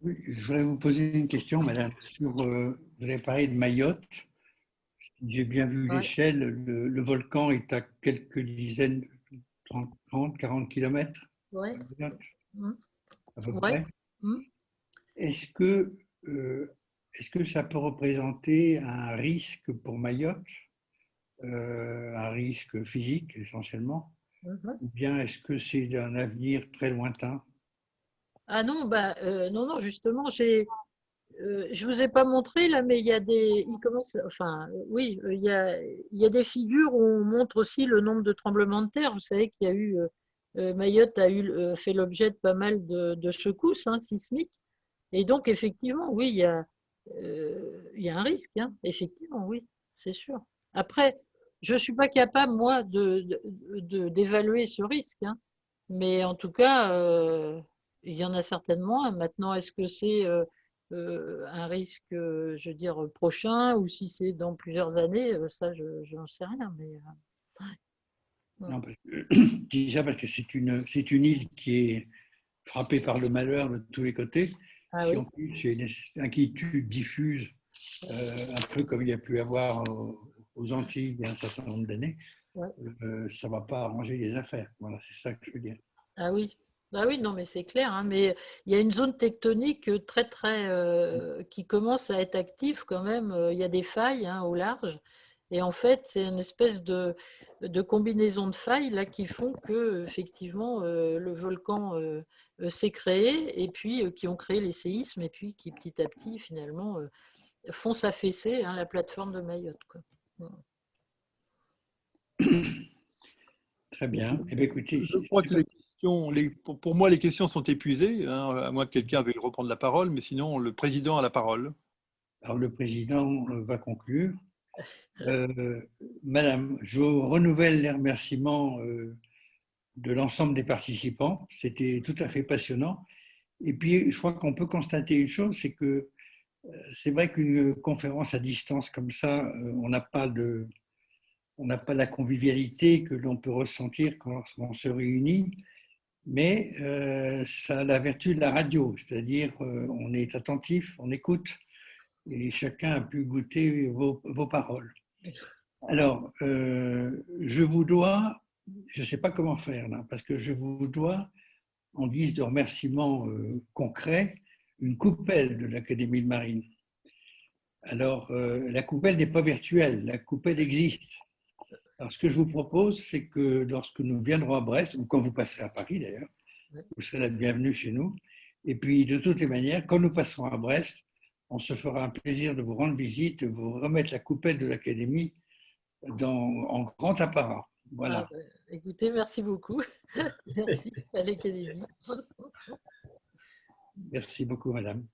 Oui, je voudrais vous poser une question, madame, sur, vous avez parlé de Mayotte. J'ai bien vu Ouais. l'échelle, le volcan est à quelques dizaines, 30, 40 kilomètres, Ouais. à peu Ouais. près. Mm. Est-ce que ça peut représenter un risque pour Mayotte, un risque physique essentiellement, ou bien est-ce que c'est d'un avenir très lointain? Ah non, bah, non, justement, je vous ai pas montré là, mais oui, il y a des figures où on montre aussi le nombre de tremblements de terre. Vous savez qu'il y a eu, Mayotte fait l'objet de pas mal de secousses, hein, sismiques. Et donc, effectivement, oui, il y a un risque, hein, effectivement, oui, c'est sûr. Après, je ne suis pas capable, moi, d'évaluer ce risque, hein, mais en tout cas, il y en a certainement un. Maintenant, est-ce que c'est un risque, je veux dire, prochain, ou si c'est dans plusieurs années, ça, je n'en sais rien. Mais, Non, je dis ça parce que c'est une île qui est frappée par le malheur de tous les côtés. Ah Si oui. en plus il y a une inquiétude diffuse, un peu comme il y a pu avoir aux Antilles il y a un certain nombre d'années, Ouais. ça ne va pas arranger les affaires. Voilà, c'est ça que je veux dire. Ah oui. Ah oui, non, mais c'est clair, hein, mais il y a une zone tectonique qui commence à être active quand même. Il y a des failles, hein, au large. Et en fait, c'est une espèce de combinaison de failles là, qui font que, effectivement, le volcan s'est créé et puis qui ont créé les séismes et puis qui, petit à petit, finalement, font s'affaisser, hein, la plateforme de Mayotte, quoi. Très bien. Eh bien, écoutez, Je crois que pour moi, les questions sont épuisées, hein, à moins que quelqu'un veuille reprendre la parole, mais sinon, le président a la parole. alors le président va conclure. Madame, je vous renouvelle les remerciements de l'ensemble des participants. C'était tout à fait passionnant. Et puis, je crois qu'on peut constater une chose, c'est que c'est vrai qu'une conférence à distance comme ça, on n'a pas la convivialité que l'on peut ressentir quand on se réunit, mais ça a la vertu de la radio, c'est-à-dire on est attentif, on écoute, et chacun a pu goûter vos paroles. Alors, je vous dois, je ne sais pas comment faire là, parce que je vous dois, en guise de remerciement concret, une coupelle de l'Académie de Marine. Alors, la coupelle n'est pas virtuelle, la coupelle existe. Alors, ce que je vous propose, c'est que lorsque nous viendrons à Brest, ou quand vous passerez à Paris d'ailleurs, vous serez la bienvenue chez nous. Et puis, de toutes les manières, quand nous passerons à Brest, on se fera un plaisir de vous rendre visite, de vous remettre la coupelle de l'Académie en grand apparat. Voilà. Ah, bah, écoutez, merci beaucoup. Merci à l'Académie. Merci beaucoup, madame.